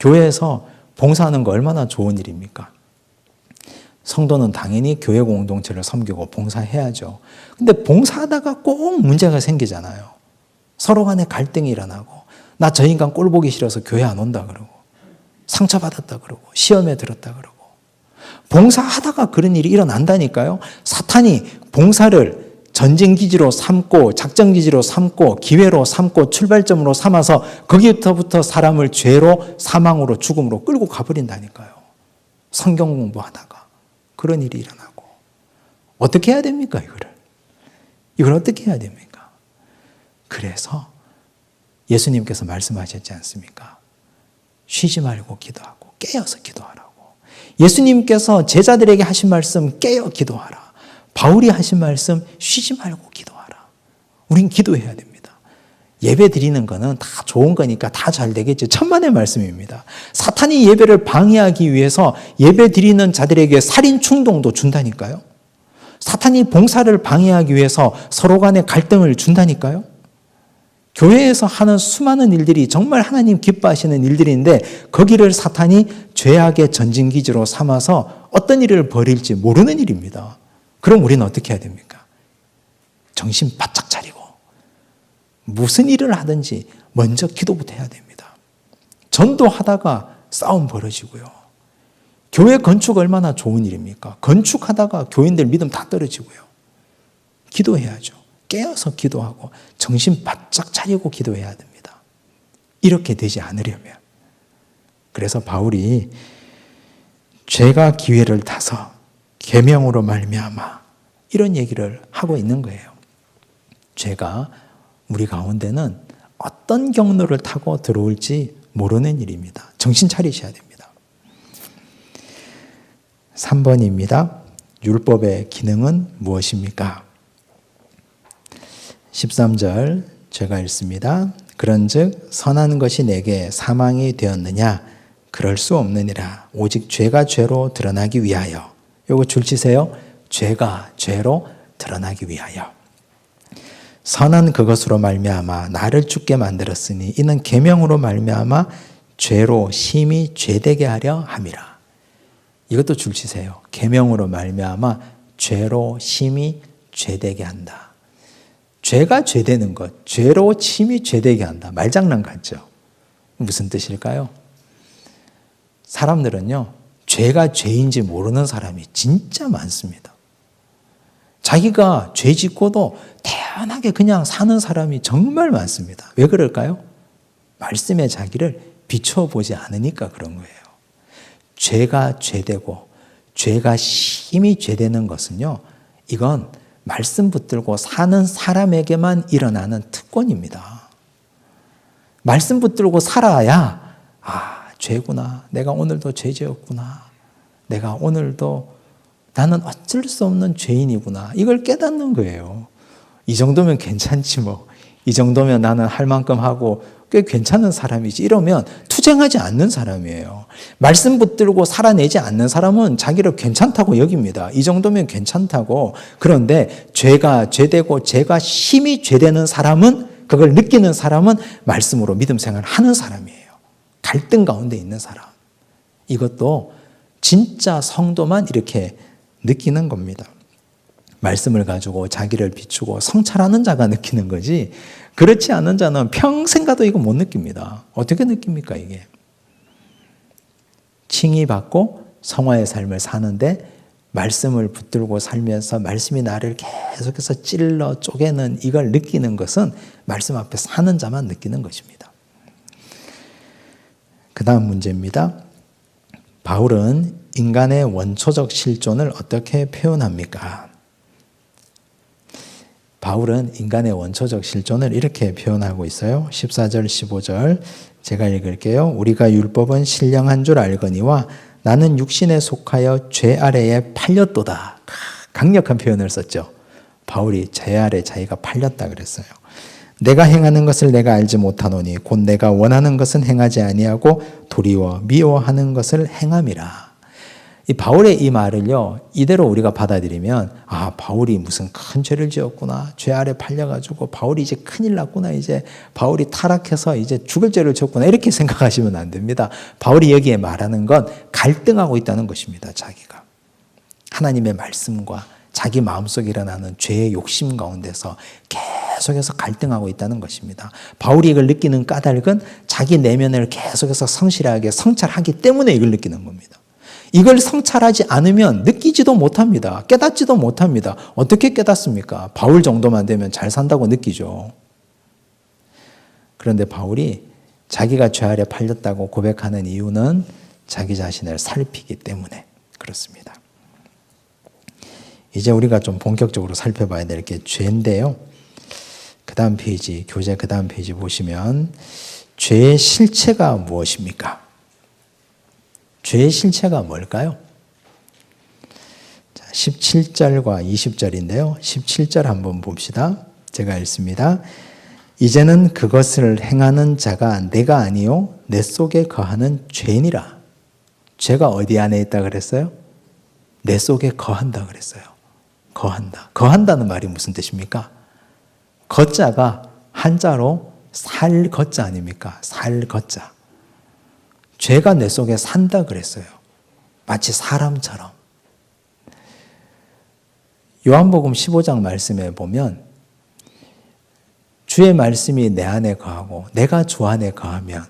교회에서 봉사하는 거 얼마나 좋은 일입니까? 성도는 당연히 교회 공동체를 섬기고 봉사해야죠. 근데 봉사하다가 꼭 문제가 생기잖아요. 서로 간에 갈등이 일어나고 나 저 인간 꼴 보기 싫어서 교회 안 온다 그러고 상처받았다 그러고 시험에 들었다 그러고 봉사하다가 그런 일이 일어난다니까요. 사탄이 봉사를 전쟁기지로 삼고 작전기지로 삼고 기회로 삼고 출발점으로 삼아서 거기부터 사람을 죄로 사망으로 죽음으로 끌고 가버린다니까요. 성경 공부하다가 그런 일이 일어나고 어떻게 해야 됩니까? 이걸 어떻게 해야 됩니까? 그래서 예수님께서 말씀하셨지 않습니까? 쉬지 말고 기도하고 깨어서 기도하라고. 예수님께서 제자들에게 하신 말씀 깨어 기도하라. 바울이 하신 말씀 쉬지 말고 기도하라. 우린 기도해야 됩니다. 예배 드리는 거는 다 좋은 거니까 다 잘 되겠죠. 천만의 말씀입니다. 사탄이 예배를 방해하기 위해서 예배 드리는 자들에게 살인 충동도 준다니까요. 사탄이 봉사를 방해하기 위해서 서로 간에 갈등을 준다니까요. 교회에서 하는 수많은 일들이 정말 하나님 기뻐하시는 일들인데 거기를 사탄이 죄악의 전진기지로 삼아서 어떤 일을 벌일지 모르는 일입니다. 그럼 우리는 어떻게 해야 됩니까? 정신 바짝 차리고 무슨 일을 하든지 먼저 기도부터 해야 됩니다. 전도하다가 싸움 벌어지고요. 교회 건축 얼마나 좋은 일입니까? 건축하다가 교인들 믿음 다 떨어지고요. 기도해야죠. 깨어서 기도하고 정신 바짝 차리고 기도해야 됩니다. 이렇게 되지 않으려면. 그래서 바울이 죄가 기회를 타서 계명으로 말미암아 이런 얘기를 하고 있는 거예요. 죄가 우리 가운데는 어떤 경로를 타고 들어올지 모르는 일입니다. 정신 차리셔야 됩니다. 3번입니다. 율법의 기능은 무엇입니까? 13절 제가 읽습니다. 그런즉 선한 것이 내게 사망이 되었느냐? 그럴 수 없느니라. 오직 죄가 죄로 드러나기 위하여. 요거 줄 치세요. 죄가 죄로 드러나기 위하여. 선한 그것으로 말미암아 나를 죽게 만들었으니 이는 계명으로 말미암아 죄로 심히 죄되게 하려 함이라. 이것도 줄 치세요. 계명으로 말미암아 죄로 심히 죄되게 한다. 죄가 죄되는 것, 죄로 심히 죄되게 한다. 말장난 같죠? 무슨 뜻일까요? 사람들은요, 죄가 죄인지 모르는 사람이 진짜 많습니다. 자기가 죄 짓고도 태연하게 그냥 사는 사람이 정말 많습니다. 왜 그럴까요? 말씀에 자기를 비춰보지 않으니까 그런 거예요. 죄가 죄되고 죄가 심히 죄되는 것은요, 이건 말씀 붙들고 사는 사람에게만 일어나는 특권입니다. 말씀 붙들고 살아야 죄구나. 내가 오늘도 죄지었구나. 내가 오늘도 나는 어쩔 수 없는 죄인이구나. 이걸 깨닫는 거예요. 이 정도면 괜찮지 뭐. 이 정도면 나는 할 만큼 하고 꽤 괜찮은 사람이지. 이러면 투쟁하지 않는 사람이에요. 말씀 붙들고 살아내지 않는 사람은 자기를 괜찮다고 여깁니다. 이 정도면 괜찮다고. 그런데 죄가 죄되고 죄가 심히 죄되는 사람은, 그걸 느끼는 사람은 말씀으로 믿음 생활을 하는 사람이에요. 갈등 가운데 있는 사람. 이것도 진짜 성도만 이렇게 느끼는 겁니다. 말씀을 가지고 자기를 비추고 성찰하는 자가 느끼는 거지, 그렇지 않은 자는 평생 가도 이거 못 느낍니다. 어떻게 느낍니까 이게? 칭의 받고 성화의 삶을 사는데 말씀을 붙들고 살면서 말씀이 나를 계속해서 찔러 쪼개는 이걸 느끼는 것은 말씀 앞에 사는 자만 느끼는 것입니다. 그 다음 문제입니다. 바울은 인간의 원초적 실존을 어떻게 표현합니까? 바울은 인간의 원초적 실존을 이렇게 표현하고 있어요. 14절, 15절 제가 읽을게요. 우리가 율법은 신령한 줄 알거니와 나는 육신에 속하여 죄 아래에 팔렸도다. 강력한 표현을 썼죠. 바울이 죄 아래 자기가 팔렸다 그랬어요. 내가 행하는 것을 내가 알지 못하노니 곧 내가 원하는 것은 행하지 아니하고 도리어 미워하는 것을 행함이라. 이 바울의 이 말을요, 이대로 우리가 받아들이면 바울이 무슨 큰 죄를 지었구나. 죄 아래 팔려가지고 바울이 이제 큰일 났구나. 이제 바울이 타락해서 이제 죽을 죄를 지었구나. 이렇게 생각하시면 안 됩니다. 바울이 여기에 말하는 건 갈등하고 있다는 것입니다. 자기가. 하나님의 말씀과 자기 마음속에 일어나는 죄의 욕심 가운데서 계속해서 갈등하고 있다는 것입니다. 바울이 이걸 느끼는 까닭은 자기 내면을 계속해서 성실하게 성찰하기 때문에 이걸 느끼는 겁니다. 이걸 성찰하지 않으면 느끼지도 못합니다. 깨닫지도 못합니다. 어떻게 깨닫습니까? 바울 정도만 되면 잘 산다고 느끼죠. 그런데 바울이 자기가 죄 아래 팔렸다고 고백하는 이유는 자기 자신을 살피기 때문에 그렇습니다. 이제 우리가 좀 본격적으로 살펴봐야 될 게 죄인데요. 그 다음 페이지, 교재 그 다음 페이지 보시면 죄의 실체가 무엇입니까? 죄의 실체가 뭘까요? 자, 17절과 20절인데요. 17절 한번 봅시다. 제가 읽습니다. 이제는 그것을 행하는 자가 내가 아니요 내 속에 거하는 죄니라. 죄가 어디 안에 있다 그랬어요? 내 속에 거한다 그랬어요. 거한다. 거한다는 말이 무슨 뜻입니까? 거자가 한자로 살 거자 아닙니까? 살 거자. 죄가 내 속에 산다 그랬어요. 마치 사람처럼. 요한복음 15장 말씀에 보면 주의 말씀이 내 안에 거하고 내가 주 안에 거하면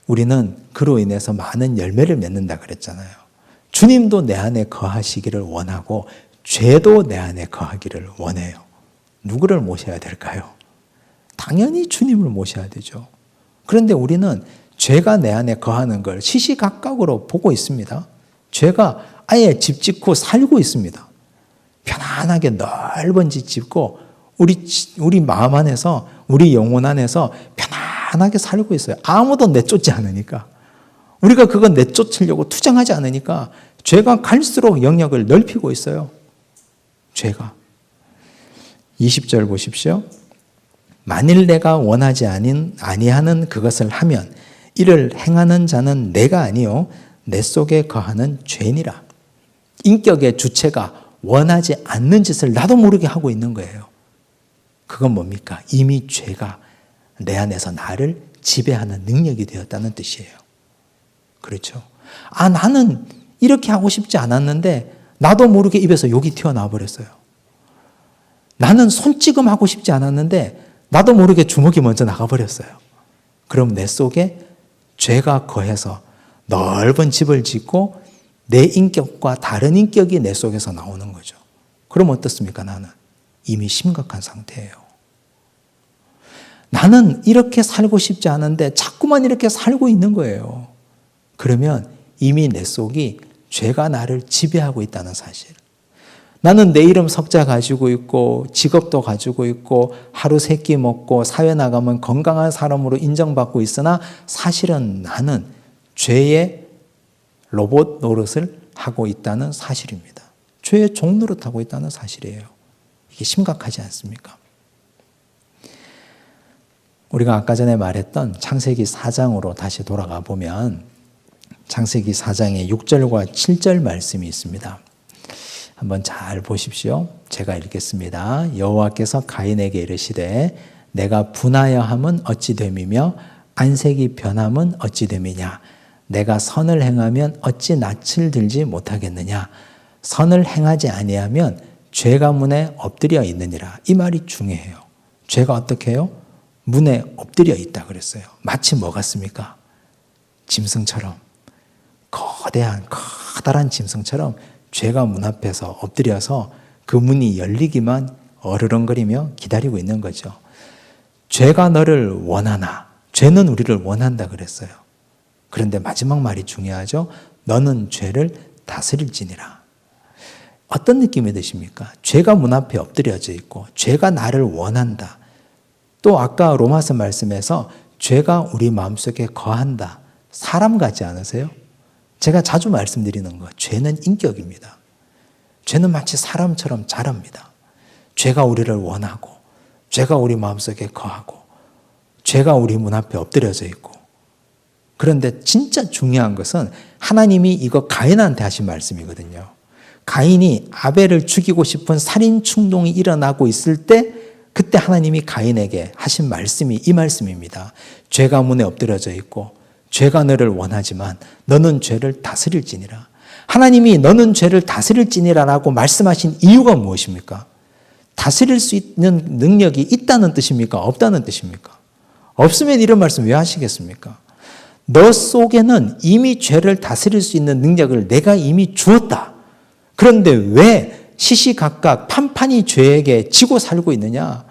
우리는 그로 인해서 많은 열매를 맺는다 그랬잖아요. 주님도 내 안에 거하시기를 원하고 죄도 내 안에 거하기를 원해요. 누구를 모셔야 될까요? 당연히 주님을 모셔야 되죠. 그런데 우리는 죄가 내 안에 거하는 걸 시시각각으로 보고 있습니다. 죄가 아예 집 짓고 살고 있습니다. 편안하게 넓은 집 짓고 우리 마음 안에서 우리 영혼 안에서 편안하게 살고 있어요. 아무도 내쫓지 않으니까. 우리가 그거 내쫓으려고 투정하지 않으니까 죄가 갈수록 영역을 넓히고 있어요. 죄가. 20절 보십시오. 만일 내가 원하지 아니하는 그것을 하면 이를 행하는 자는 내가 아니요 내 속에 거하는 죄니라. 인격의 주체가 원하지 않는 짓을 나도 모르게 하고 있는 거예요. 그건 뭡니까? 이미 죄가 내 안에서 나를 지배하는 능력이 되었다는 뜻이에요. 그렇죠? 나는 이렇게 하고 싶지 않았는데 나도 모르게 입에서 욕이 튀어나와 버렸어요. 나는 손찌검 하고 싶지 않았는데 나도 모르게 주먹이 먼저 나가버렸어요. 그럼 내 속에 죄가 거해서 넓은 집을 짓고 내 인격과 다른 인격이 내 속에서 나오는 거죠. 그럼 어떻습니까? 나는 이미 심각한 상태예요. 나는 이렇게 살고 싶지 않은데 자꾸만 이렇게 살고 있는 거예요. 그러면 이미 내 속이 죄가 나를 지배하고 있다는 사실. 나는 내 이름 석자 가지고 있고 직업도 가지고 있고 하루 세 끼 먹고 사회 나가면 건강한 사람으로 인정받고 있으나 사실은 나는 죄의 로봇 노릇을 하고 있다는 사실입니다. 죄의 종 노릇하고 있다는 사실이에요. 이게 심각하지 않습니까? 우리가 아까 전에 말했던 창세기 4장으로 다시 돌아가 보면 창세기 4장에 6절과 7절 말씀이 있습니다. 한번 잘 보십시오. 제가 읽겠습니다. 여호와께서 가인에게 이르시되 내가 분하여 함은 어찌 됨이며 안색이 변함은 어찌 됨이냐. 내가 선을 행하면 어찌 낯을 들지 못하겠느냐. 선을 행하지 아니하면 죄가 문에 엎드려 있느니라. 이 말이 중요해요. 죄가 어떻게 해요? 문에 엎드려 있다 그랬어요. 마치 뭐 같습니까? 짐승처럼. 거대한 커다란 짐승처럼 죄가 문 앞에서 엎드려서 그 문이 열리기만 어르렁거리며 기다리고 있는 거죠. 죄가 너를 원하나? 죄는 우리를 원한다 그랬어요. 그런데 마지막 말이 중요하죠. 너는 죄를 다스릴지니라. 어떤 느낌이 드십니까? 죄가 문 앞에 엎드려져 있고 죄가 나를 원한다. 또 아까 로마서 말씀에서 죄가 우리 마음속에 거한다. 사람 같지 않으세요? 제가 자주 말씀드리는 거, 죄는 인격입니다. 죄는 마치 사람처럼 자랍니다. 죄가 우리를 원하고, 죄가 우리 마음속에 거하고, 죄가 우리 문 앞에 엎드려져 있고. 그런데 진짜 중요한 것은 하나님이 이거 가인한테 하신 말씀이거든요. 가인이 아벨을 죽이고 싶은 살인 충동이 일어나고 있을 때 그때 하나님이 가인에게 하신 말씀이 이 말씀입니다. 죄가 문에 엎드려져 있고 죄가 너를 원하지만 너는 죄를 다스릴지니라. 하나님이 너는 죄를 다스릴지니라라고 말씀하신 이유가 무엇입니까? 다스릴 수 있는 능력이 있다는 뜻입니까? 없다는 뜻입니까? 없으면 이런 말씀 왜 하시겠습니까? 너 속에는 이미 죄를 다스릴 수 있는 능력을 내가 이미 주었다. 그런데 왜 시시각각 판판이 죄에게 지고 살고 있느냐?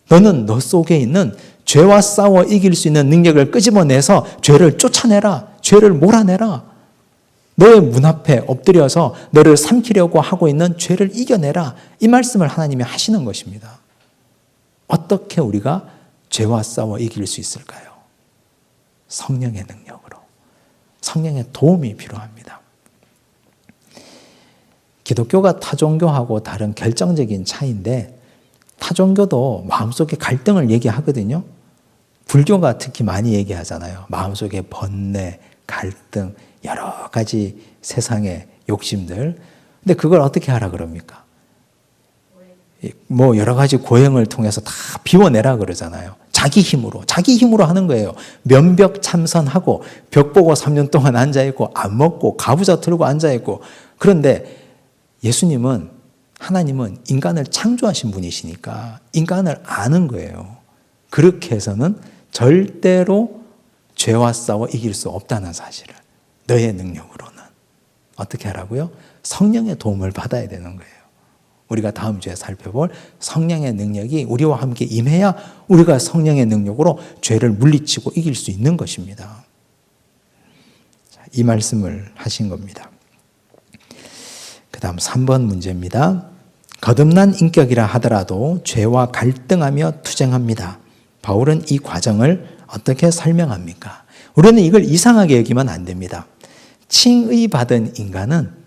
너는 너 속에 있는 죄와 싸워 이길 수 있는 능력을 끄집어내서 죄를 쫓아내라. 죄를 몰아내라. 너의 문 앞에 엎드려서 너를 삼키려고 하고 있는 죄를 이겨내라. 이 말씀을 하나님이 하시는 것입니다. 어떻게 우리가 죄와 싸워 이길 수 있을까요? 성령의 능력으로. 성령의 도움이 필요합니다. 기독교가 타종교하고 다른 결정적인 차이인데 타종교도 마음속에 갈등을 얘기하거든요. 불교가 특히 많이 얘기하잖아요. 마음속에 번뇌, 갈등, 여러 가지 세상의 욕심들. 근데 그걸 어떻게 하라 그럽니까? 뭐 여러 가지 고행을 통해서 다 비워내라 그러잖아요. 자기 힘으로 하는 거예요. 면벽 참선하고 벽 보고 3년 동안 앉아있고 안 먹고 가부좌 틀고 앉아있고. 그런데 예수님은, 하나님은 인간을 창조하신 분이시니까 인간을 아는 거예요. 그렇게 해서는 절대로 죄와 싸워 이길 수 없다는 사실을 너의 능력으로는 어떻게 하라고요? 성령의 도움을 받아야 되는 거예요. 우리가 다음 주에 살펴볼 성령의 능력이 우리와 함께 임해야 우리가 성령의 능력으로 죄를 물리치고 이길 수 있는 것입니다. 이 말씀을 하신 겁니다. 그 다음 3번 문제입니다. 거듭난 인격이라 하더라도 죄와 갈등하며 투쟁합니다. 바울은 이 과정을 어떻게 설명합니까? 우리는 이걸 이상하게 여기면 안 됩니다. 칭의 받은 인간은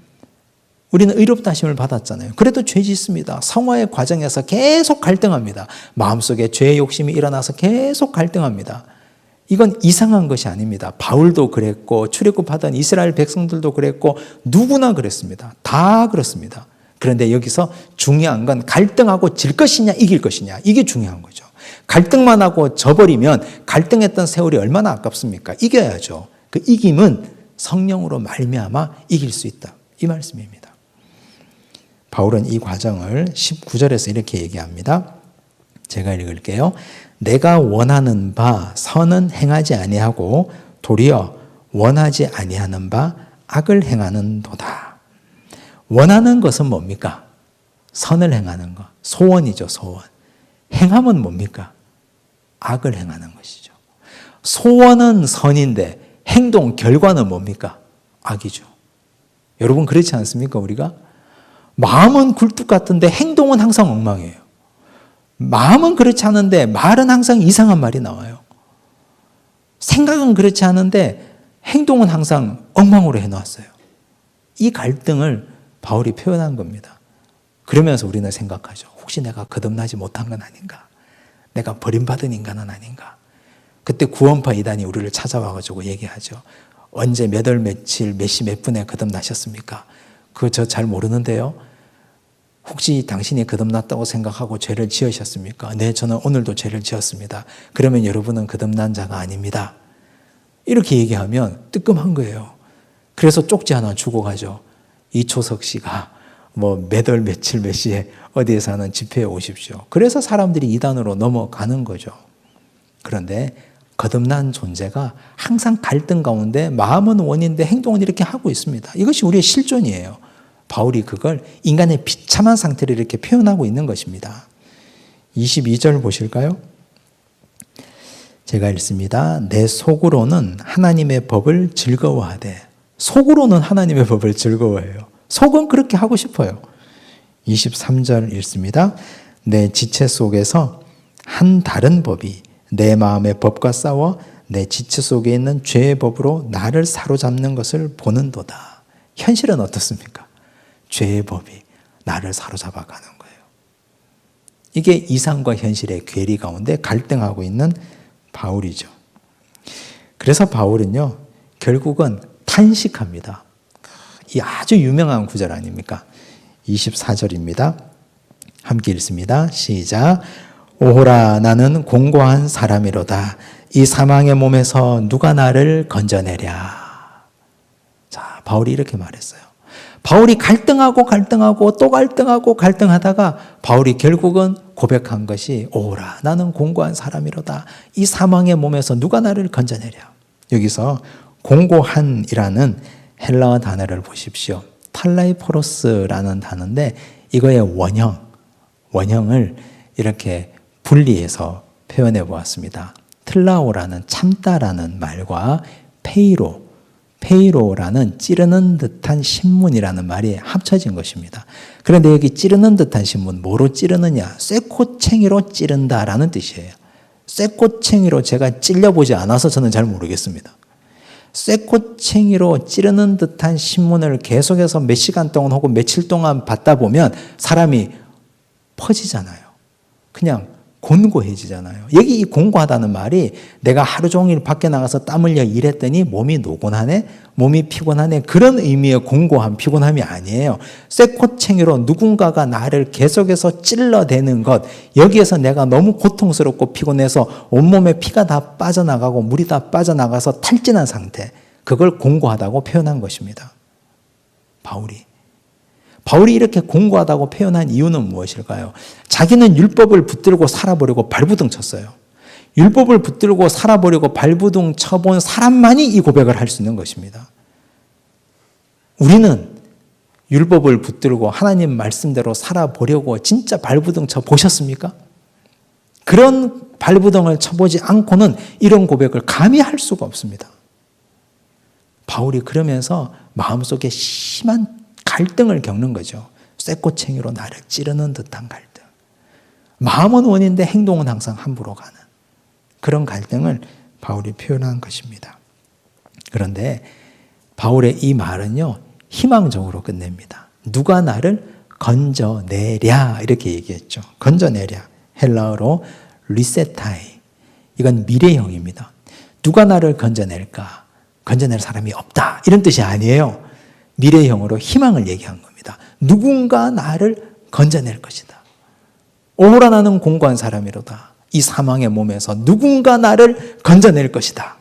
우리는 의롭다 하심을 받았잖아요. 그래도 죄 짓습니다. 성화의 과정에서 계속 갈등합니다. 마음속에 죄의 욕심이 일어나서 계속 갈등합니다. 이건 이상한 것이 아닙니다. 바울도 그랬고 출애굽 받은 이스라엘 백성들도 그랬고 누구나 그랬습니다. 다 그렇습니다. 그런데 여기서 중요한 건 갈등하고 질 것이냐 이길 것이냐 이게 중요한 거죠. 갈등만 하고 져버리면 갈등했던 세월이 얼마나 아깝습니까? 이겨야죠. 그 이김은 성령으로 말미암아 이길 수 있다. 이 말씀입니다. 바울은 이 과정을 19절에서 이렇게 얘기합니다. 제가 읽을게요. 내가 원하는 바 선은 행하지 아니하고 도리어 원하지 아니하는 바 악을 행하는도다. 원하는 것은 뭡니까? 선을 행하는 것. 소원이죠, 소원. 행함은 뭡니까? 악을 행하는 것이죠. 소원은 선인데 행동, 결과는 뭡니까? 악이죠. 여러분 그렇지 않습니까, 우리가? 마음은 굴뚝 같은데 행동은 항상 엉망이에요. 마음은 그렇지 않은데 말은 항상 이상한 말이 나와요. 생각은 그렇지 않은데 행동은 항상 엉망으로 해놓았어요. 이 갈등을 바울이 표현한 겁니다. 그러면서 우리는 생각하죠. 혹시 내가 거듭나지 못한 건 아닌가? 내가 버림받은 인간은 아닌가? 그때 구원파 이단이 우리를 찾아와가지고 얘기하죠. 언제 몇 월 며칠 몇 시 몇 분에 거듭나셨습니까? 그거 저 잘 모르는데요. 혹시 당신이 거듭났다고 생각하고 죄를 지으셨습니까? 네, 저는 오늘도 죄를 지었습니다. 그러면 여러분은 거듭난 자가 아닙니다. 이렇게 얘기하면 뜨끔한 거예요. 그래서 쪽지 하나 주고 가죠. 이초석 씨가 뭐 몇 월 며칠 몇 시에 어디에서 하는 집회에 오십시오. 그래서 사람들이 이단으로 넘어가는 거죠. 그런데 거듭난 존재가 항상 갈등 가운데 마음은 원인데 행동은 이렇게 하고 있습니다. 이것이 우리의 실존이에요. 바울이 그걸 인간의 비참한 상태를 이렇게 표현하고 있는 것입니다. 22절 보실까요? 제가 읽습니다. 내 속으로는 하나님의 법을 즐거워하되. 속으로는 하나님의 법을 즐거워해요. 속은 그렇게 하고 싶어요. 23절 읽습니다. 내 지체 속에서 한 다른 법이 내 마음의 법과 싸워 내 지체 속에 있는 죄의 법으로 나를 사로잡는 것을 보는도다. 현실은 어떻습니까? 죄의 법이 나를 사로잡아 가는 거예요. 이게 이상과 현실의 괴리 가운데 갈등하고 있는 바울이죠. 그래서 바울은요, 결국은 탄식합니다. 이 아주 유명한 구절 아닙니까? 24절입니다. 함께 읽습니다. 시작. 오호라 나는 공고한 사람이로다. 이 사망의 몸에서 누가 나를 건져내랴. 자, 바울이 이렇게 말했어요. 바울이 갈등하고 또 갈등하다가 바울이 결국은 고백한 것이 오라 나는 공고한 사람이로다. 이 사망의 몸에서 누가 나를 건져내랴. 여기서 공고한이라는 헬라어 단어를 보십시오. 탈라이포로스라는 단어인데 이거의 원형을 이렇게 분리해서 표현해 보았습니다. 틀라오라는 참다라는 말과 페이로라는 찌르는 듯한 신문이라는 말이 합쳐진 것입니다. 그런데 여기 찌르는 듯한 신문, 뭐로 찌르느냐? 쇠코챙이로 찌른다라는 뜻이에요. 쇠코챙이로 제가 찔려보지 않아서 저는 잘 모르겠습니다. 쇠꼬챙이로 찌르는 듯한 신문을 계속해서 몇 시간 동안 혹은 며칠 동안 받다 보면 사람이 퍼지잖아요. 그냥 곤고해지잖아요. 여기 이 곤고하다는 말이 내가 하루 종일 밖에 나가서 땀 흘려 일했더니 몸이 노곤하네, 몸이 피곤하네, 그런 의미의 곤고함, 피곤함이 아니에요. 쇠꼬챙이로 누군가가 나를 계속해서 찔러대는 것, 여기에서 내가 너무 고통스럽고 피곤해서 온몸에 피가 다 빠져나가고 물이 다 빠져나가서 탈진한 상태, 그걸 곤고하다고 표현한 것입니다. 바울이 이렇게 곤고하다고 표현한 이유는 무엇일까요? 자기는 율법을 붙들고 살아보려고 발부둥 쳤어요. 율법을 붙들고 살아보려고 발부둥 쳐본 사람만이 이 고백을 할 수 있는 것입니다. 우리는 율법을 붙들고 하나님 말씀대로 살아보려고 진짜 발부둥 쳐 보셨습니까? 그런 발부둥을 쳐보지 않고는 이런 고백을 감히 할 수가 없습니다. 바울이 그러면서 마음속에 심한 갈등을 겪는 거죠. 쇠꼬챙이로 나를 찌르는 듯한 갈등. 마음은 원인데 행동은 항상 함부로 가는 그런 갈등을 바울이 표현한 것입니다. 그런데 바울의 이 말은요, 희망적으로 끝냅니다. 누가 나를 건져내랴 이렇게 얘기했죠. 건져내랴. 헬라어로 리세타이. 이건 미래형입니다. 누가 나를 건져낼까? 건져낼 사람이 없다. 이런 뜻이 아니에요. 미래형으로 희망을 얘기한 겁니다. 누군가 나를 건져낼 것이다. 오호라 나는 공고한 사람이로다. 이 사망의 몸에서 누군가 나를 건져낼 것이다.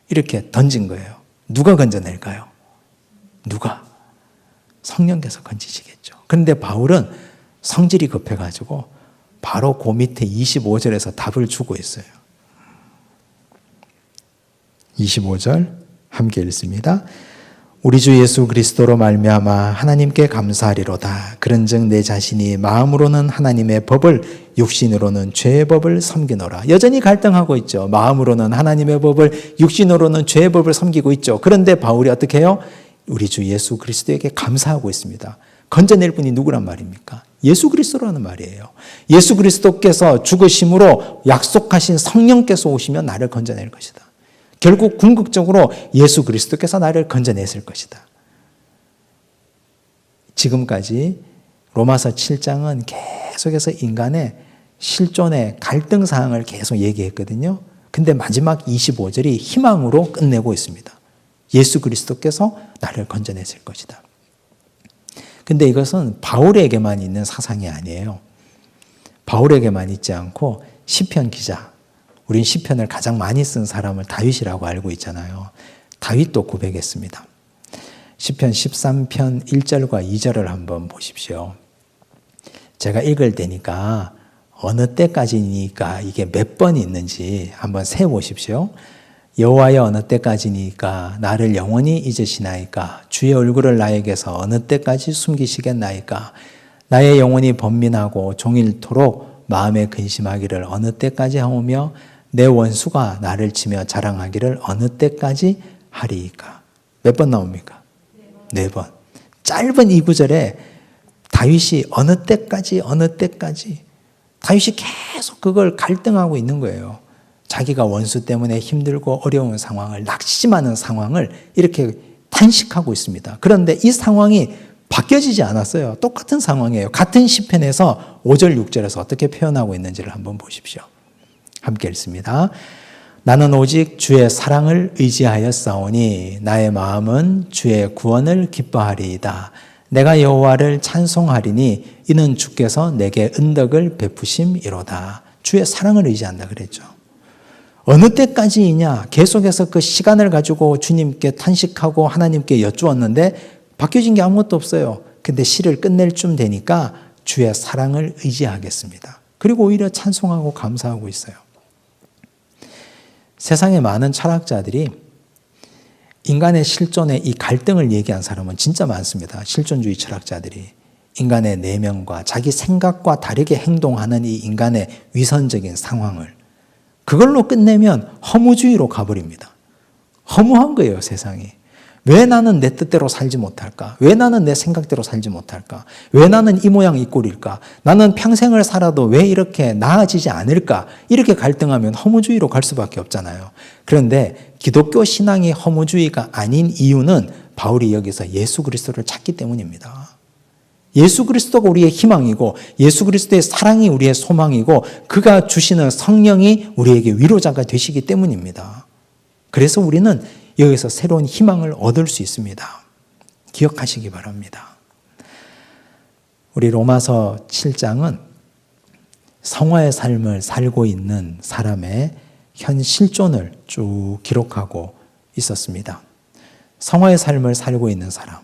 이렇게 던진 거예요. 누가 건져낼까요? 누가? 성령께서 건지시겠죠. 그런데 바울은 성질이 급해가지고 바로 그 밑에 25절에서 답을 주고 있어요. 25절 함께 읽습니다. 우리 주 예수 그리스도로 말미암아 하나님께 감사하리로다. 그런즉 내 자신이 마음으로는 하나님의 법을, 육신으로는 죄의 법을 섬기노라. 여전히 갈등하고 있죠. 마음으로는 하나님의 법을, 육신으로는 죄의 법을 섬기고 있죠. 그런데 바울이 어떻게 해요? 우리 주 예수 그리스도에게 감사하고 있습니다. 건져낼 분이 누구란 말입니까? 예수 그리스도라는 말이에요. 예수 그리스도께서 죽으심으로 약속하신 성령께서 오시면 나를 건져낼 것이다. 결국 궁극적으로 예수 그리스도께서 나를 건져냈을 것이다. 지금까지 로마서 7장은 계속해서 인간의 실존의 갈등 사항을 계속 얘기했거든요. 근데 마지막 25절이 희망으로 끝내고 있습니다. 예수 그리스도께서 나를 건져냈을 것이다. 근데 이것은 바울에게만 있는 사상이 아니에요. 바울에게만 있지 않고 시편 기자, 우린 시편을 가장 많이 쓴 사람을 다윗이라고 알고 있잖아요. 다윗도 고백했습니다. 시편 13편 1절과 2절을 한번 보십시오. 제가 읽을 테니까 어느 때까지니까 이게 몇 번이 있는지 한번 세보십시오. 여호와여 어느 때까지니까 나를 영원히 잊으시나이까? 주의 얼굴을 나에게서 어느 때까지 숨기시겠나이까? 나의 영혼이 번민하고 종일토록 마음에 근심하기를 어느 때까지 하오며 내 원수가 나를 치며 자랑하기를 어느 때까지 하리이까? 몇 번 나옵니까? 4번. 짧은 이 구절에 다윗이 어느 때까지 다윗이 계속 그걸 갈등하고 있는 거예요. 자기가 원수 때문에 힘들고 어려운 상황을, 낙심하는 상황을 이렇게 탄식하고 있습니다. 그런데 이 상황이 바뀌어지지 않았어요. 똑같은 상황이에요. 같은 시편에서 5절, 6절에서 어떻게 표현하고 있는지를 한번 보십시오. 함께 읽습니다. 나는 오직 주의 사랑을 의지하였사오니 나의 마음은 주의 구원을 기뻐하리이다. 내가 여호와를 찬송하리니 이는 주께서 내게 은덕을 베푸심이로다. 주의 사랑을 의지한다 그랬죠. 어느 때까지이냐? 계속해서 그 시간을 가지고 주님께 탄식하고 하나님께 여쭈었는데 바뀌어진 게 아무것도 없어요. 근데 시를 끝낼 쯤 되니까 주의 사랑을 의지하겠습니다. 그리고 오히려 찬송하고 감사하고 있어요. 세상에 많은 철학자들이 인간의 실존의 이 갈등을 얘기한 사람은 진짜 많습니다. 실존주의 철학자들이. 인간의 내면과 자기 생각과 다르게 행동하는 이 인간의 위선적인 상황을 그걸로 끝내면 허무주의로 가버립니다. 허무한 거예요, 세상이. 왜 나는 내 뜻대로 살지 못할까? 왜 나는 내 생각대로 살지 못할까? 왜 나는 이 모양 이 꼴일까? 나는 평생을 살아도 왜 이렇게 나아지지 않을까? 이렇게 갈등하면 허무주의로 갈 수밖에 없잖아요. 그런데 기독교 신앙이 허무주의가 아닌 이유는 바울이 여기서 예수 그리스도를 찾기 때문입니다. 예수 그리스도가 우리의 희망이고 예수 그리스도의 사랑이 우리의 소망이고 그가 주시는 성령이 우리에게 위로자가 되시기 때문입니다. 그래서 우리는 여기서 새로운 희망을 얻을 수 있습니다. 기억하시기 바랍니다. 우리 로마서 7장은 성화의 삶을 살고 있는 사람의 현 실존을 쭉 기록하고 있었습니다. 성화의 삶을 살고 있는 사람,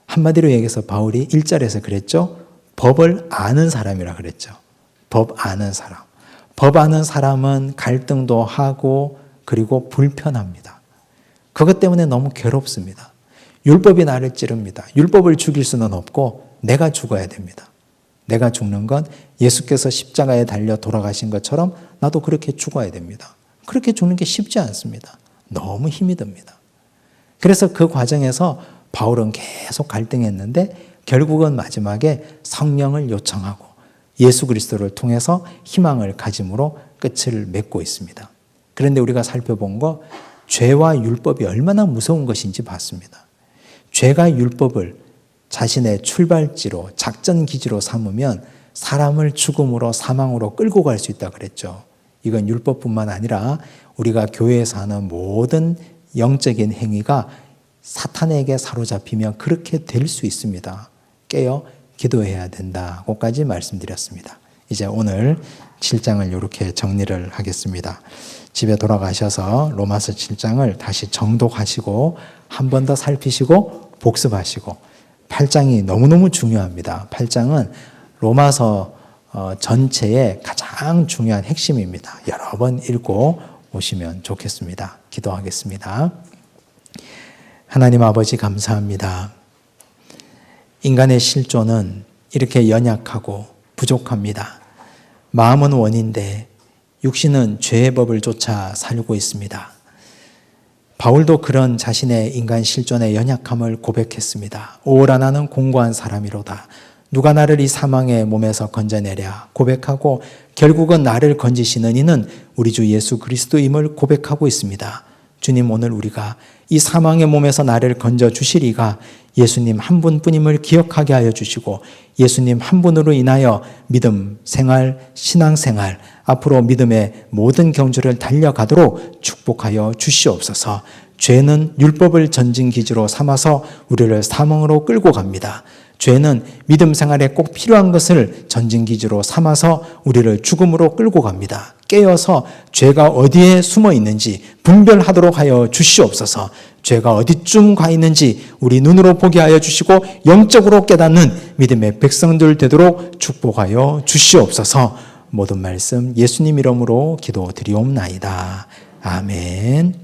한마디로 얘기해서 바울이 1절에서 그랬죠. 법을 아는 사람이라 그랬죠. 법 아는 사람. 법 아는 사람은 갈등도 하고 그리고 불편합니다. 그것 때문에 너무 괴롭습니다. 율법이 나를 찌릅니다. 율법을 죽일 수는 없고 내가 죽어야 됩니다. 내가 죽는 건 예수께서 십자가에 달려 돌아가신 것처럼 나도 그렇게 죽어야 됩니다. 그렇게 죽는 게 쉽지 않습니다. 너무 힘이 듭니다. 그래서 그 과정에서 바울은 계속 갈등했는데 결국은 마지막에 성령을 요청하고 예수 그리스도를 통해서 희망을 가짐으로 끝을 맺고 있습니다. 그런데 우리가 살펴본 거 죄와 율법이 얼마나 무서운 것인지 봤습니다. 죄가 율법을 자신의 출발지로 작전기지로 삼으면 사람을 죽음으로 사망으로 끌고 갈 수 있다 그랬죠. 이건 율법뿐만 아니라 우리가 교회에서 하는 모든 영적인 행위가 사탄에게 사로잡히면 그렇게 될 수 있습니다. 깨어 기도해야 된다고까지 말씀드렸습니다. 이제 오늘 7장을 이렇게 정리를 하겠습니다. 집에 돌아가셔서 로마서 7장을 다시 정독하시고 한 번 더 살피시고 복습하시고 8장이 너무너무 중요합니다. 8장은 로마서 전체의 가장 중요한 핵심입니다. 여러 번 읽고 오시면 좋겠습니다. 기도하겠습니다. 하나님 아버지 감사합니다. 인간의 실존은 이렇게 연약하고 부족합니다. 마음은 원인데 육신은 죄의 법을 쫓아 살고 있습니다. 바울도 그런 자신의 인간 실존의 연약함을 고백했습니다. 오라 나는 공고한 사람이로다. 누가 나를 이 사망의 몸에서 건져내랴 고백하고 결국은 나를 건지시는 이는 우리 주 예수 그리스도임을 고백하고 있습니다. 주님, 오늘 우리가 이 사망의 몸에서 나를 건져 주시리가 예수님 한 분뿐임을 기억하게 하여 주시고 예수님 한 분으로 인하여 믿음 생활, 신앙생활, 앞으로 믿음의 모든 경주를 달려가도록 축복하여 주시옵소서. 죄는 율법을 전진기지로 삼아서 우리를 사망으로 끌고 갑니다. 죄는 믿음 생활에 꼭 필요한 것을 전진기지로 삼아서 우리를 죽음으로 끌고 갑니다. 깨어서 죄가 어디에 숨어 있는지 분별하도록 하여 주시옵소서. 죄가 어디쯤 가 있는지 우리 눈으로 보게 하여 주시고 영적으로 깨닫는 믿음의 백성들 되도록 축복하여 주시옵소서. 모든 말씀 예수님 이름으로 기도드리옵나이다. 아멘.